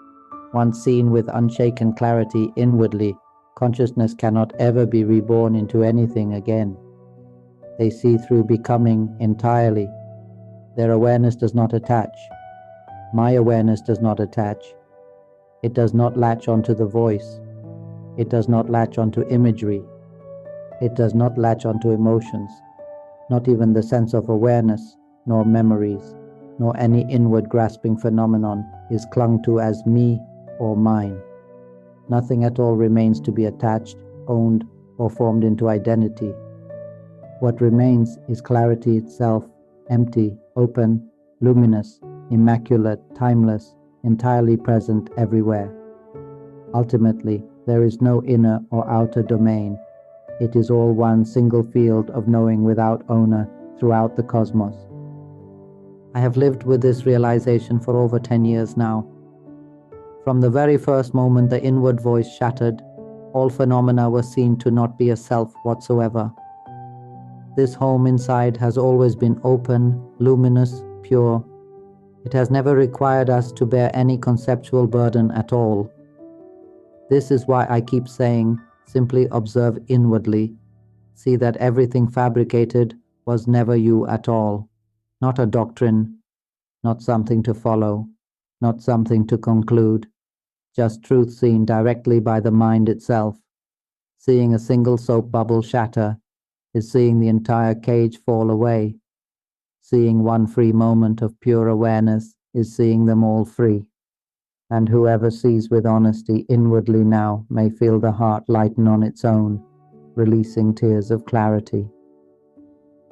Once seen with unshaken clarity inwardly, consciousness cannot ever be reborn into anything again. They see through becoming entirely. Their awareness does not attach. My awareness does not attach. It does not latch onto the voice. It does not latch onto imagery. It does not latch onto emotions, not even the sense of awareness, nor memories, nor any inward grasping phenomenon is clung to as me or mine. Nothing at all remains to be attached, owned, or formed into identity. What remains is clarity itself, empty, open, luminous, immaculate, timeless, entirely present everywhere. Ultimately, there is no inner or outer domain. It is all one single field of knowing without owner throughout the cosmos. I have lived with this realization for over 10 years now. From the very first moment the inward voice shattered, all phenomena were seen to not be a self whatsoever. This home inside has always been open, luminous, pure. It has never required us to bear any conceptual burden at all. This is why I keep saying, simply observe inwardly. See that everything fabricated was never you at all. Not a doctrine, not something to follow, not something to conclude. Just truth seen directly by the mind itself. Seeing a single soap bubble shatter is seeing the entire cage fall away. Seeing one free moment of pure awareness is seeing them all free. And whoever sees with honesty inwardly now may feel the heart lighten on its own, releasing tears of clarity.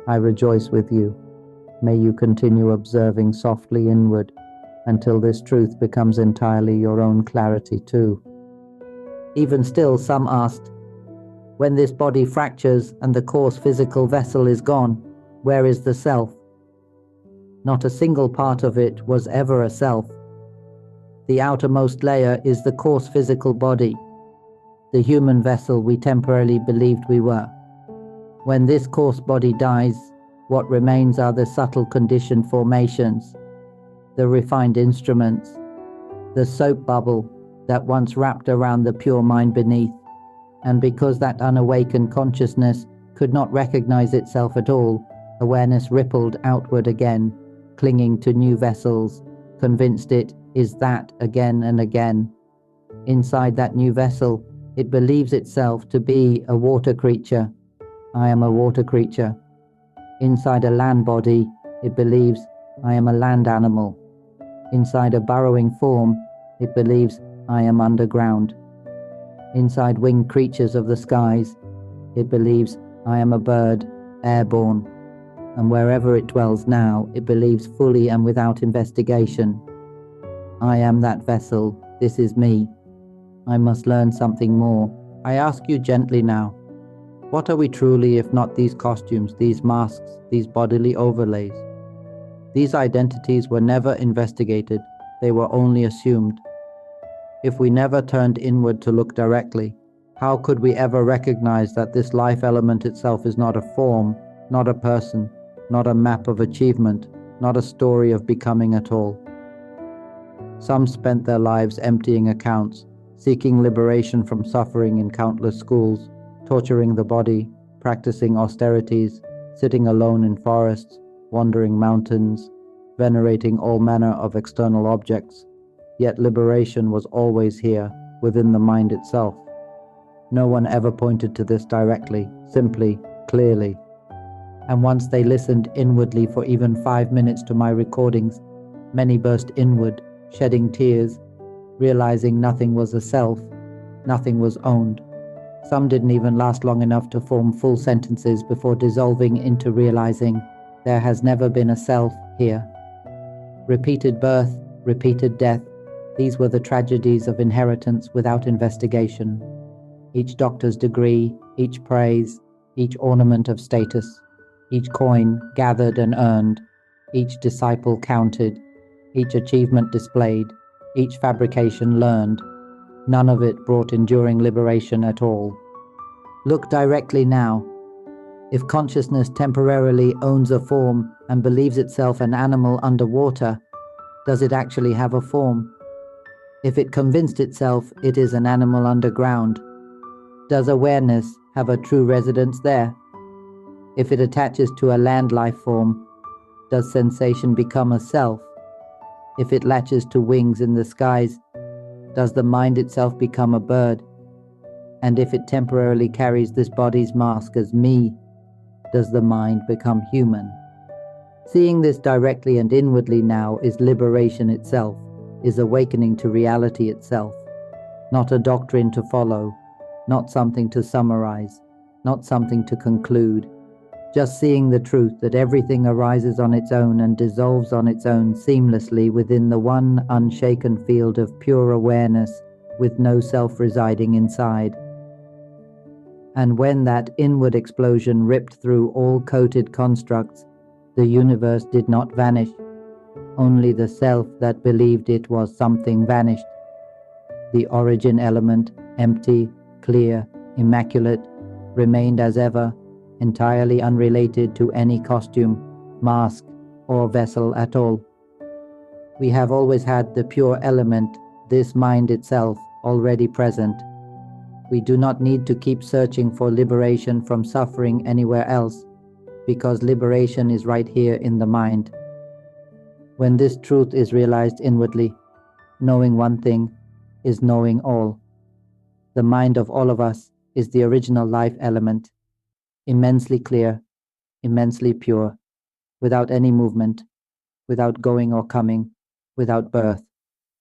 I rejoice with you. May you continue observing softly inward until this truth becomes entirely your own clarity too. Even still, some asked, when this body fractures and the coarse physical vessel is gone, where is the self? Not a single part of it was ever a self. The outermost layer is the coarse physical body, the human vessel we temporarily believed we were. When this coarse body dies, what remains are the subtle conditioned formations, the refined instruments, the soap bubble that once wrapped around the pure mind beneath. And because that unawakened consciousness could not recognize itself at all, awareness rippled outward again, clinging to new vessels, convinced it is that again and again. Inside that new vessel, it believes itself to be a water creature. I am a water creature. Inside a land body, it believes I am a land animal. Inside a burrowing form, it believes I am underground. Inside winged creatures of the skies, it believes I am a bird, airborne. And wherever it dwells now, it believes fully and without investigation. I am that vessel, this is me. I must learn something more. I ask you gently now, what are we truly if not these costumes, these masks, these bodily overlays? These identities were never investigated, they were only assumed. If we never turned inward to look directly, how could we ever recognize that this life element itself is not a form, not a person, not a map of achievement, not a story of becoming at all? Some spent their lives emptying accounts, seeking liberation from suffering in countless schools, torturing the body, practicing austerities, sitting alone in forests, wandering mountains, venerating all manner of external objects. Yet liberation was always here, within the mind itself. No one ever pointed to this directly, simply, clearly. And once they listened inwardly for even 5 minutes to my recordings, many burst inward, shedding tears, realizing nothing was a self, nothing was owned. Some didn't even last long enough to form full sentences before dissolving into realizing there has never been a self here. Repeated birth, repeated death, these were the tragedies of inheritance without investigation. Each doctor's degree, each praise, each ornament of status, each coin gathered and earned, each disciple counted, each achievement displayed, each fabrication learned. None of it brought enduring liberation at all. Look directly now. If consciousness temporarily owns a form and believes itself an animal underwater, does it actually have a form? If it convinced itself it is an animal underground, does awareness have a true residence there? If it attaches to a land life form, does sensation become a self? If it latches to wings in the skies, does the mind itself become a bird? And if it temporarily carries this body's mask as me, does the mind become human? Seeing this directly and inwardly now is liberation itself, is awakening to reality itself, not a doctrine to follow, not something to summarize, not something to conclude, just seeing the truth that everything arises on its own and dissolves on its own seamlessly within the one unshaken field of pure awareness with no self residing inside. And when that inward explosion ripped through all coated constructs, the universe did not vanish. Only the self that believed it was something vanished. The origin element, empty, clear, immaculate, remained as ever, entirely unrelated to any costume, mask, or vessel at all. We have always had the pure element, this mind itself, already present. We do not need to keep searching for liberation from suffering anywhere else, because liberation is right here in the mind. When this truth is realized inwardly, knowing one thing is knowing all. The mind of all of us is the original life element, immensely clear, immensely pure, without any movement, without going or coming, without birth,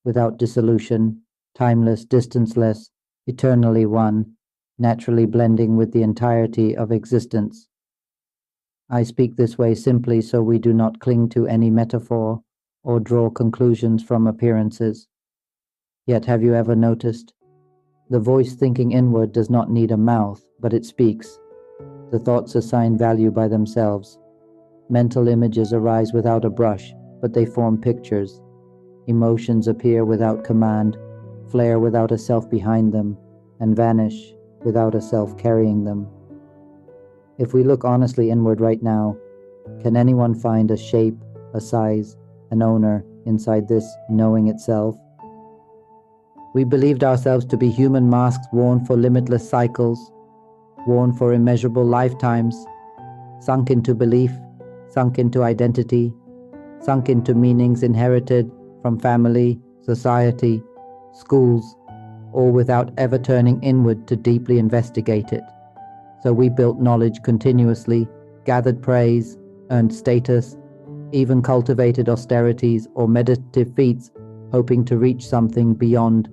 without dissolution, timeless, distanceless, eternally one, naturally blending with the entirety of existence. I speak this way simply so we do not cling to any metaphor or draw conclusions from appearances. Yet have you ever noticed? The voice thinking inward does not need a mouth, but it speaks. The thoughts assign value by themselves. Mental images arise without a brush, but they form pictures. Emotions appear without command, flare without a self behind them, and vanish without a self carrying them. If we look honestly inward right now, can anyone find a shape, a size, an owner inside this knowing itself? We believed ourselves to be human masks worn for limitless cycles, worn for immeasurable lifetimes, sunk into belief, sunk into identity, sunk into meanings inherited from family, society, schools, all without ever turning inward to deeply investigate it. So we built knowledge continuously, gathered praise, earned status, even cultivated austerities or meditative feats, hoping to reach something beyond,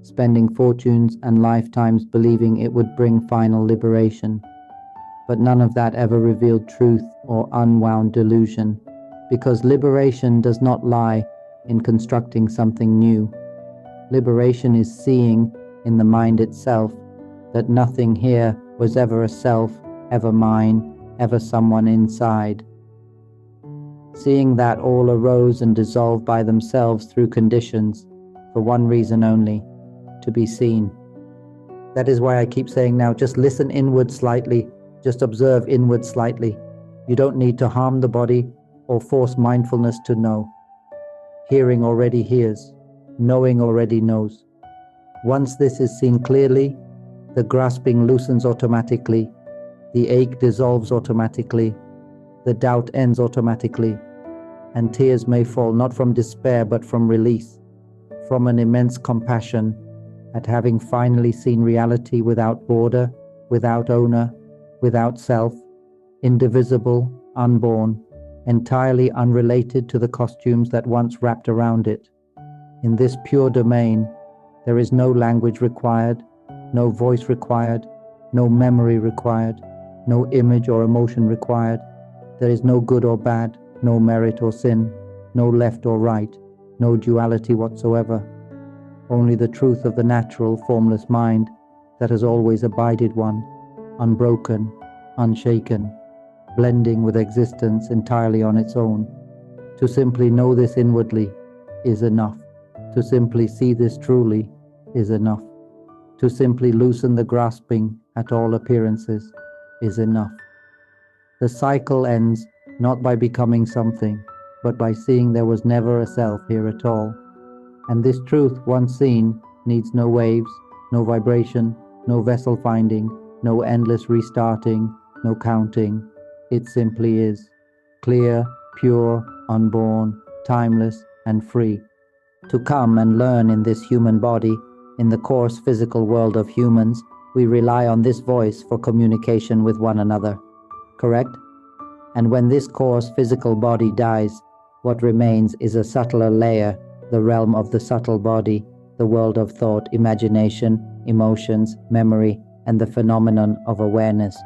spending fortunes and lifetimes believing it would bring final liberation. But none of that ever revealed truth or unwound delusion, because liberation does not lie in constructing something new. Liberation is seeing in the mind itself that nothing here was ever a self, ever mine, ever someone inside. Seeing that all arose and dissolved by themselves through conditions, for one reason only, to be seen. That is why I keep saying now, just listen inward slightly, just observe inward slightly. You don't need to harm the body or force mindfulness to know. Hearing already hears, knowing already knows. Once this is seen clearly, the grasping loosens automatically, the ache dissolves automatically, the doubt ends automatically, and tears may fall not from despair but from release, from an immense compassion at having finally seen reality without border, without owner, without self, indivisible, unborn, entirely unrelated to the costumes that once wrapped around it. In this pure domain, there is no language required, no voice required, no memory required, no image or emotion required. There is no good or bad, no merit or sin, no left or right, no duality whatsoever. Only the truth of the natural, formless mind that has always abided one, unbroken, unshaken, blending with existence entirely on its own. To simply know this inwardly is enough. To simply see this truly is enough. To simply loosen the grasping at all appearances is enough. The cycle ends not by becoming something, but by seeing there was never a self here at all. And this truth, once seen, needs no waves, no vibration, no vessel finding, no endless restarting, no counting. It simply is. Clear, pure, unborn, timeless, and free. To come and learn in this human body, in the coarse physical world of humans, we rely on this voice for communication with one another. Correct? And when this coarse physical body dies, what remains is a subtler layer, the realm of the subtle body, the world of thought, imagination, emotions, memory, and the phenomenon of awareness.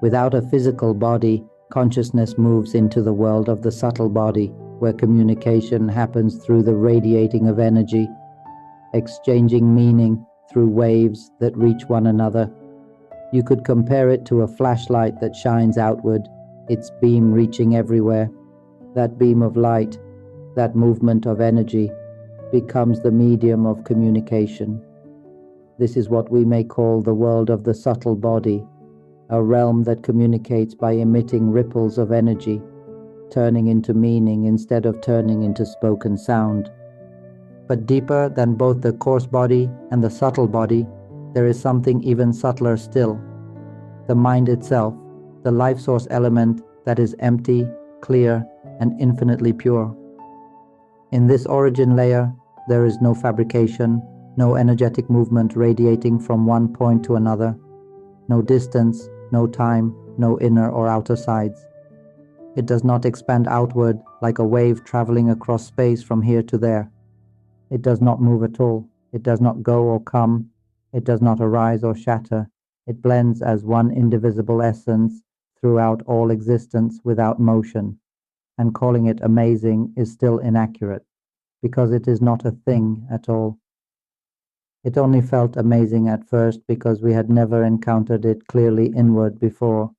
Without a physical body, consciousness moves into the world of the subtle body, where communication happens through the radiating of energy, exchanging meaning through waves that reach one another. You could compare it to a flashlight that shines outward, its beam reaching everywhere. That beam of light, that movement of energy, becomes the medium of communication. This is what we may call the world of the subtle body, a realm that communicates by emitting ripples of energy, turning into meaning instead of turning into spoken sound. But deeper than both the coarse body and the subtle body, there is something even subtler still. The mind itself, the life source element that is empty, clear, and infinitely pure. In this origin layer, there is no fabrication, no energetic movement radiating from one point to another, no distance, no time, no inner or outer sides. It does not expand outward like a wave traveling across space from here to there. It does not move at all. It does not go or come. It does not arise or shatter. It blends as one indivisible essence throughout all existence without motion. And calling it amazing is still inaccurate, because it is not a thing at all. It only felt amazing at first because we had never encountered it clearly inward before.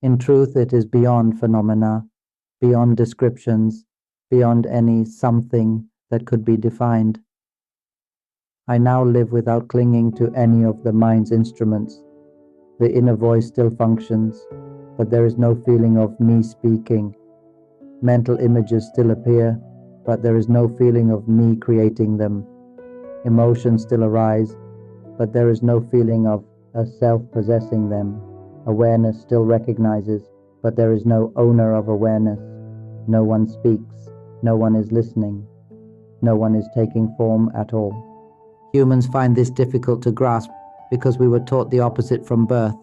In truth, it is beyond phenomena, beyond descriptions, beyond any something that could be defined. I now live without clinging to any of the mind's instruments. The inner voice still functions, but there is no feeling of me speaking. Mental images still appear, but there is no feeling of me creating them. Emotions still arise, but there is no feeling of a self possessing them. Awareness still recognizes, but there is no owner of awareness. No one speaks, no one is listening, no one is taking form at all. Humans find this difficult to grasp because we were taught the opposite from birth.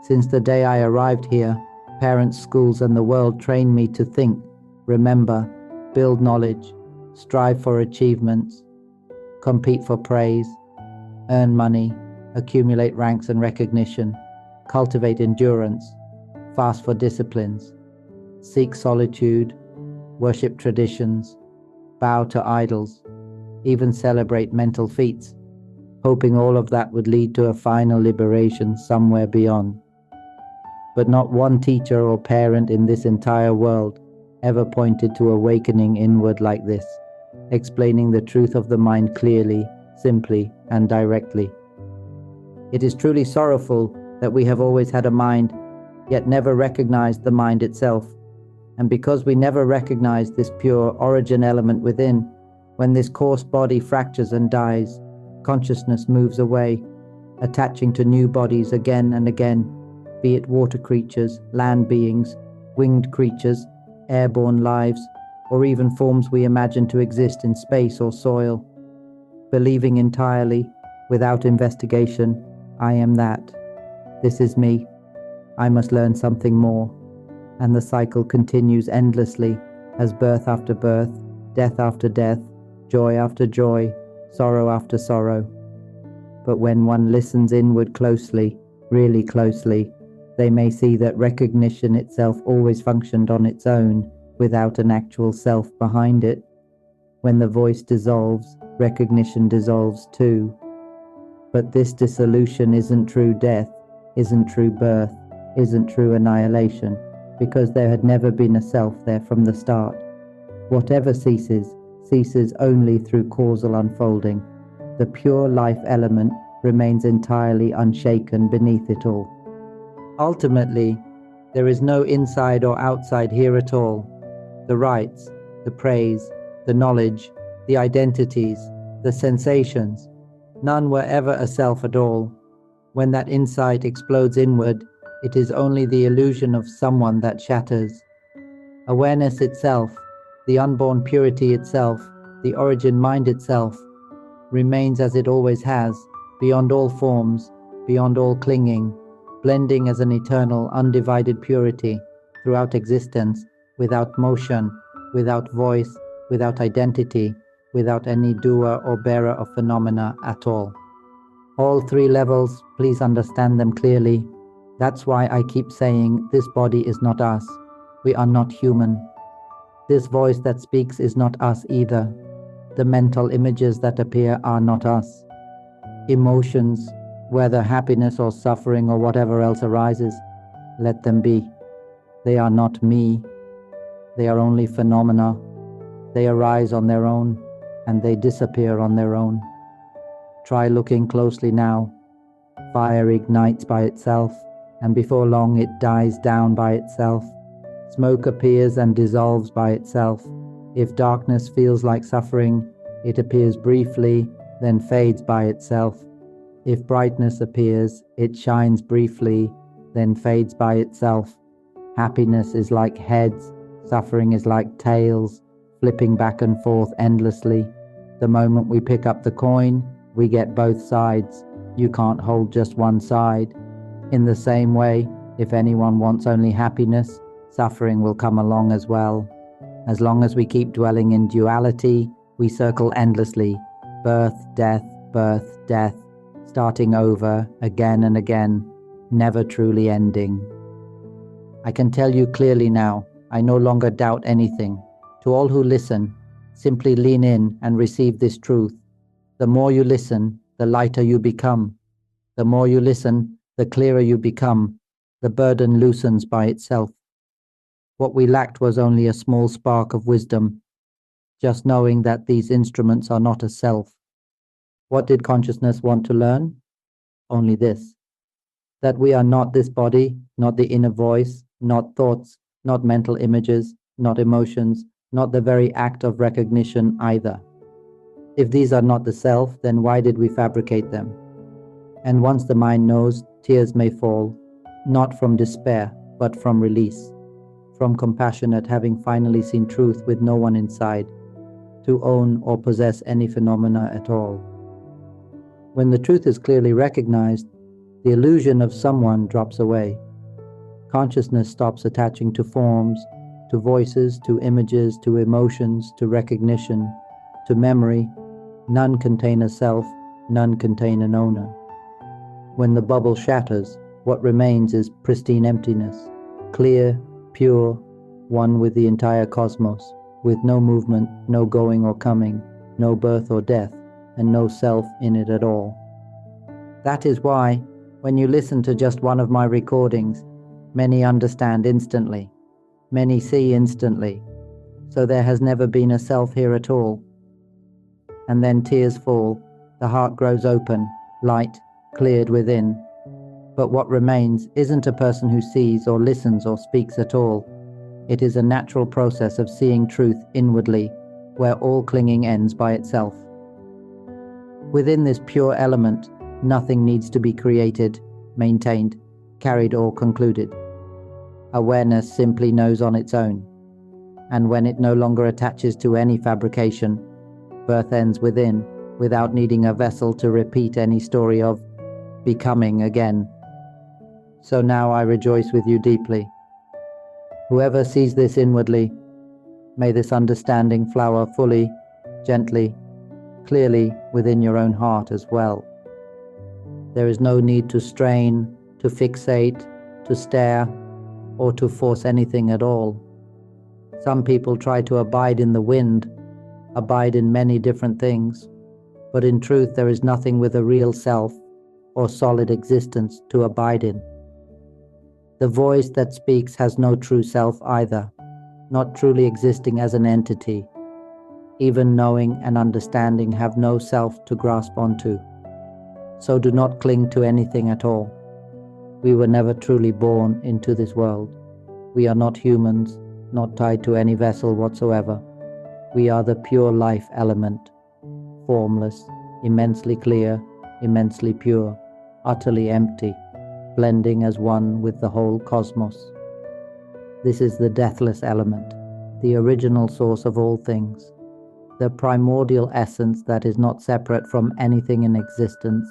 Since the day I arrived here, parents, schools, and the world trained me to think, remember, build knowledge, strive for achievements, compete for praise, earn money, accumulate ranks and recognition, cultivate endurance, fast for disciplines, seek solitude, worship traditions, bow to idols, even celebrate mental feats, hoping all of that would lead to a final liberation somewhere beyond. But not one teacher or parent in this entire world ever pointed to awakening inward like this, explaining the truth of the mind clearly, simply, and directly. It is truly sorrowful that we have always had a mind, yet never recognized the mind itself. And because we never recognized this pure origin element within, when this coarse body fractures and dies, consciousness moves away, attaching to new bodies again and again, be it water creatures, land beings, winged creatures, airborne lives, or even forms we imagine to exist in space or soil. Believing entirely, without investigation, I am that. This is me. I must learn something more. And the cycle continues endlessly as birth after birth, death after death, joy after joy, sorrow after sorrow. But when one listens inward closely, really closely, they may see that recognition itself always functioned on its own, without an actual self behind it. When the voice dissolves, recognition dissolves too. But this dissolution isn't true death, isn't true birth, isn't true annihilation, because there had never been a self there from the start. Whatever ceases, ceases only through causal unfolding. The pure life element remains entirely unshaken beneath it all. Ultimately, there is no inside or outside here at all. The rights, the praise, the knowledge, the identities, the sensations, none were ever a self at all. When that insight explodes inward, it is only the illusion of someone that shatters. Awareness itself, the unborn purity itself, the origin mind itself, remains as it always has, beyond all forms, beyond all clinging, blending as an eternal, undivided purity throughout existence, without motion, without voice, without identity, without any doer or bearer of phenomena at all. All three levels, please understand them clearly. That's why I keep saying this body is not us. We are not human. This voice that speaks is not us either. The mental images that appear are not us. Emotions, whether happiness or suffering or whatever else arises, let them be. They are not me. They are only phenomena. They arise on their own, and they disappear on their own. Try looking closely now. Fire ignites by itself, and before long it dies down by itself. Smoke appears and dissolves by itself. If darkness feels like suffering, it appears briefly, then fades by itself. If brightness appears, it shines briefly, then fades by itself. Happiness is like heads, suffering is like tails, flipping back and forth endlessly. The moment we pick up the coin, we get both sides. You can't hold just one side. In the same way, if anyone wants only happiness, suffering will come along as well. As long as we keep dwelling in duality, we circle endlessly, birth, death, starting over again and again, never truly ending. I can tell you clearly now, I no longer doubt anything. To all who listen, simply lean in and receive this truth. The more you listen, the lighter you become. The more you listen, the clearer you become. The burden loosens by itself. What we lacked was only a small spark of wisdom, just knowing that these instruments are not a self. What did consciousness want to learn? Only this: that we are not this body, not the inner voice, not thoughts, not mental images, not emotions, not the very act of recognition either. If these are not the self, then why did we fabricate them? And once the mind knows, tears may fall, not from despair, but from release, from compassion at having finally seen truth with no one inside, to own or possess any phenomena at all. When the truth is clearly recognized, the illusion of someone drops away. Consciousness stops attaching to forms, to voices, to images, to emotions, to recognition, to memory. None contain a self, none contain an owner. When the bubble shatters, what remains is pristine emptiness, clear, pure, one with the entire cosmos, with no movement, no going or coming, no birth or death, and no self in it at all. That is why, when you listen to just one of my recordings, many understand instantly, many see instantly, so there has never been a self here at all. And then tears fall, the heart grows open, light, cleared within. But what remains isn't a person who sees or listens or speaks at all. It is a natural process of seeing truth inwardly, where all clinging ends by itself. Within this pure element, nothing needs to be created, maintained, carried or concluded. Awareness simply knows on its own. And when it no longer attaches to any fabrication, birth ends within, without needing a vessel to repeat any story of becoming again. So now I rejoice with you deeply. Whoever sees this inwardly, may this understanding flower fully, gently, clearly within your own heart as well. There is no need to strain, to fixate, to stare, or to force anything at all. Some people try to abide in the wind, abide in many different things, but in truth there is nothing with a real self or solid existence to abide in. The voice that speaks has no true self either, not truly existing as an entity. Even knowing and understanding have no self to grasp onto. So do not cling to anything at all. We were never truly born into this world. We are not humans, not tied to any vessel whatsoever. We are the pure life element, formless, immensely clear, immensely pure, utterly empty, blending as one with the whole cosmos. This is the deathless element, the original source of all things. the primordial essence that is not separate from anything in existence,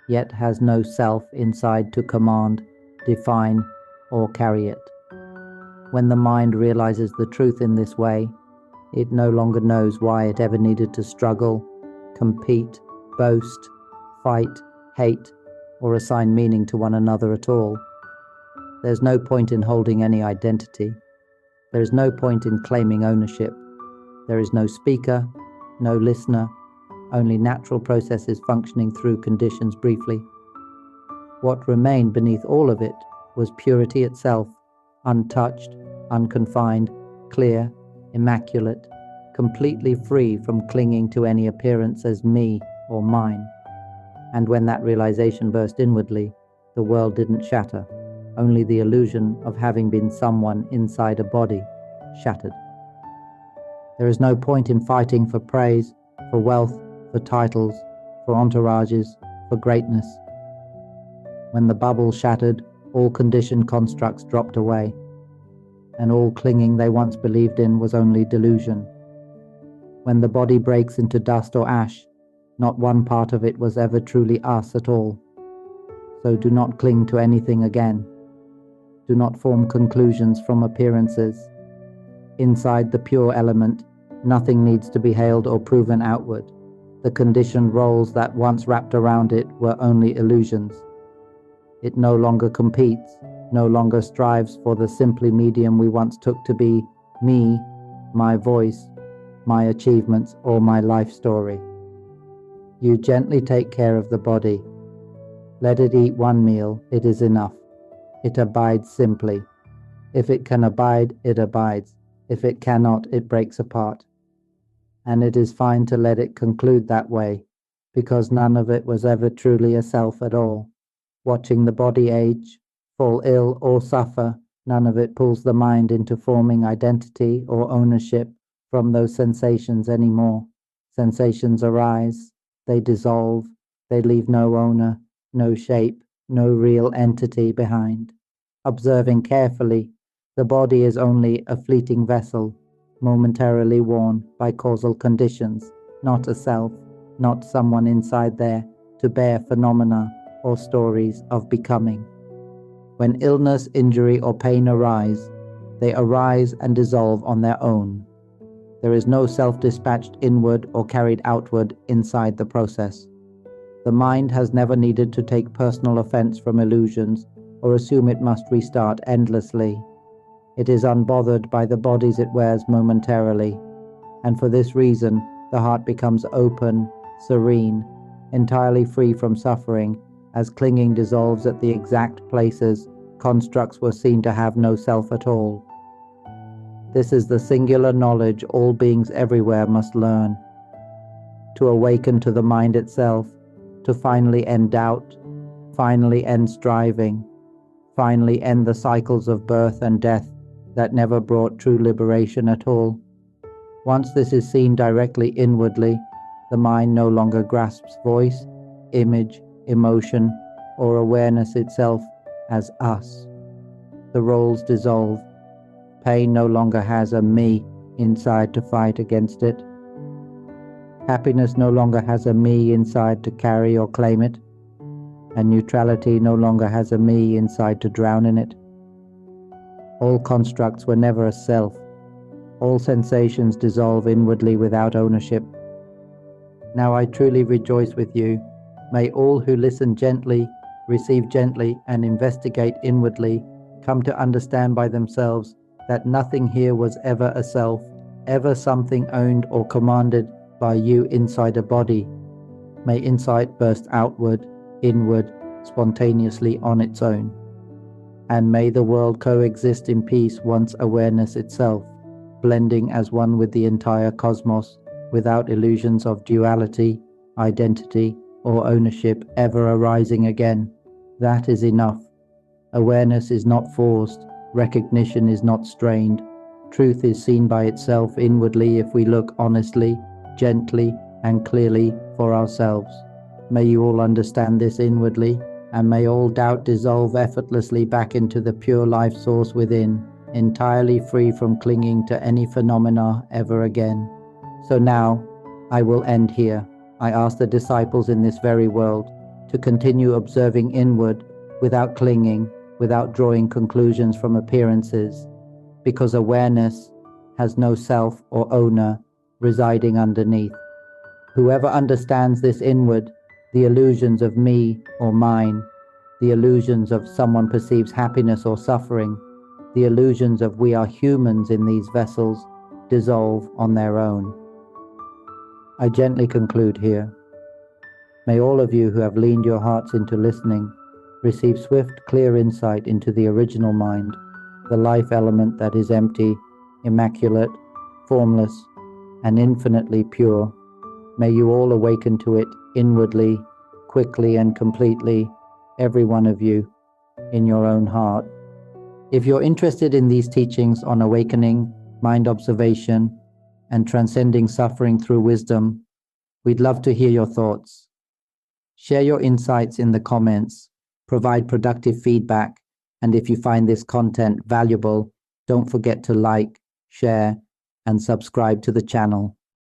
yet has no self inside to command, define, or carry it. When the mind realizes the truth in this way, it no longer knows why it ever needed to struggle, compete, boast, fight, hate, or assign meaning to one another at all. There's no point in holding any identity. There is no point in claiming ownership. There is no speaker, no listener, only natural processes functioning through conditions briefly. What remained beneath all of it was purity itself, untouched, unconfined, clear, immaculate, completely free from clinging to any appearance as me or mine. And when that realization burst inwardly, the world didn't shatter. Only the illusion of having been someone inside a body shattered. There is no point in fighting for praise, for wealth, for titles, for entourages, for greatness. When the bubble shattered, all conditioned constructs dropped away, and all clinging they once believed in was only delusion. When the body breaks into dust or ash, not one part of it was ever truly us at all. So do not cling to anything again. Do not form conclusions from appearances. Inside the pure element, nothing needs to be hailed or proven outward. The conditioned roles that once wrapped around it were only illusions. It no longer competes, no longer strives for the simply medium we once took to be me, my voice, my achievements, or my life story. You gently take care of the body. Let it eat one meal, it is enough. It abides simply. If it can abide, it abides. If it cannot, it breaks apart. And it is fine to let it conclude that way, because none of it was ever truly a self at all. Watching the body age, fall ill, or suffer, none of it pulls the mind into forming identity or ownership from those sensations anymore. Sensations arise, they dissolve, they leave no owner, no shape, no real entity behind. Observing carefully, the body is only a fleeting vessel, momentarily worn by causal conditions, not a self, not someone inside there to bear phenomena or stories of becoming. When illness, injury, or pain arise, they arise and dissolve on their own. There is no self-dispatched inward or carried outward inside the process. The mind has never needed to take personal offense from illusions or assume it must restart endlessly. It is unbothered by the bodies it wears momentarily, and for this reason the heart becomes open, serene, entirely free from suffering, as clinging dissolves at the exact places constructs were seen to have no self at all. This is the singular knowledge all beings everywhere must learn. To awaken to the mind itself, to finally end doubt, finally end striving, finally end the cycles of birth and death that never brought true liberation at all. Once this is seen directly inwardly, the mind no longer grasps voice, image, emotion, or awareness itself as us. The roles dissolve. Pain no longer has a me inside to fight against it. Happiness no longer has a me inside to carry or claim it. And neutrality no longer has a me inside to drown in it. All constructs were never a self. All sensations dissolve inwardly without ownership. Now I truly rejoice with you. May all who listen gently, receive gently, and investigate inwardly come to understand by themselves that nothing here was ever a self, ever something owned or commanded by you inside a body. May insight burst outward, inward, spontaneously on its own. And may the world coexist in peace once awareness itself, blending as one with the entire cosmos, without illusions of duality, identity, or ownership ever arising again. That is enough. Awareness is not forced, recognition is not strained. Truth is seen by itself inwardly if we look honestly, gently, and clearly for ourselves. May you all understand this inwardly, and may all doubt dissolve effortlessly back into the pure life source within, entirely free from clinging to any phenomena ever again. So now, I will end here. I ask the disciples in this very world to continue observing inward without clinging, without drawing conclusions from appearances, because awareness has no self or owner residing underneath. Whoever understands this inward, the illusions of me or mine, the illusions of someone perceives happiness or suffering, the illusions of we are humans in these vessels, dissolve on their own. I gently conclude here. May all of you who have leaned your hearts into listening receive swift, clear insight into the original mind, the life element that is empty, immaculate, formless, and infinitely pure. May you all awaken to it inwardly, quickly and completely, every one of you, in your own heart. If you're interested in these teachings on awakening, mind observation, and transcending suffering through wisdom, we'd love to hear your thoughts. Share your insights in the comments, provide productive feedback, and if you find this content valuable, don't forget to like, share, and subscribe to the channel.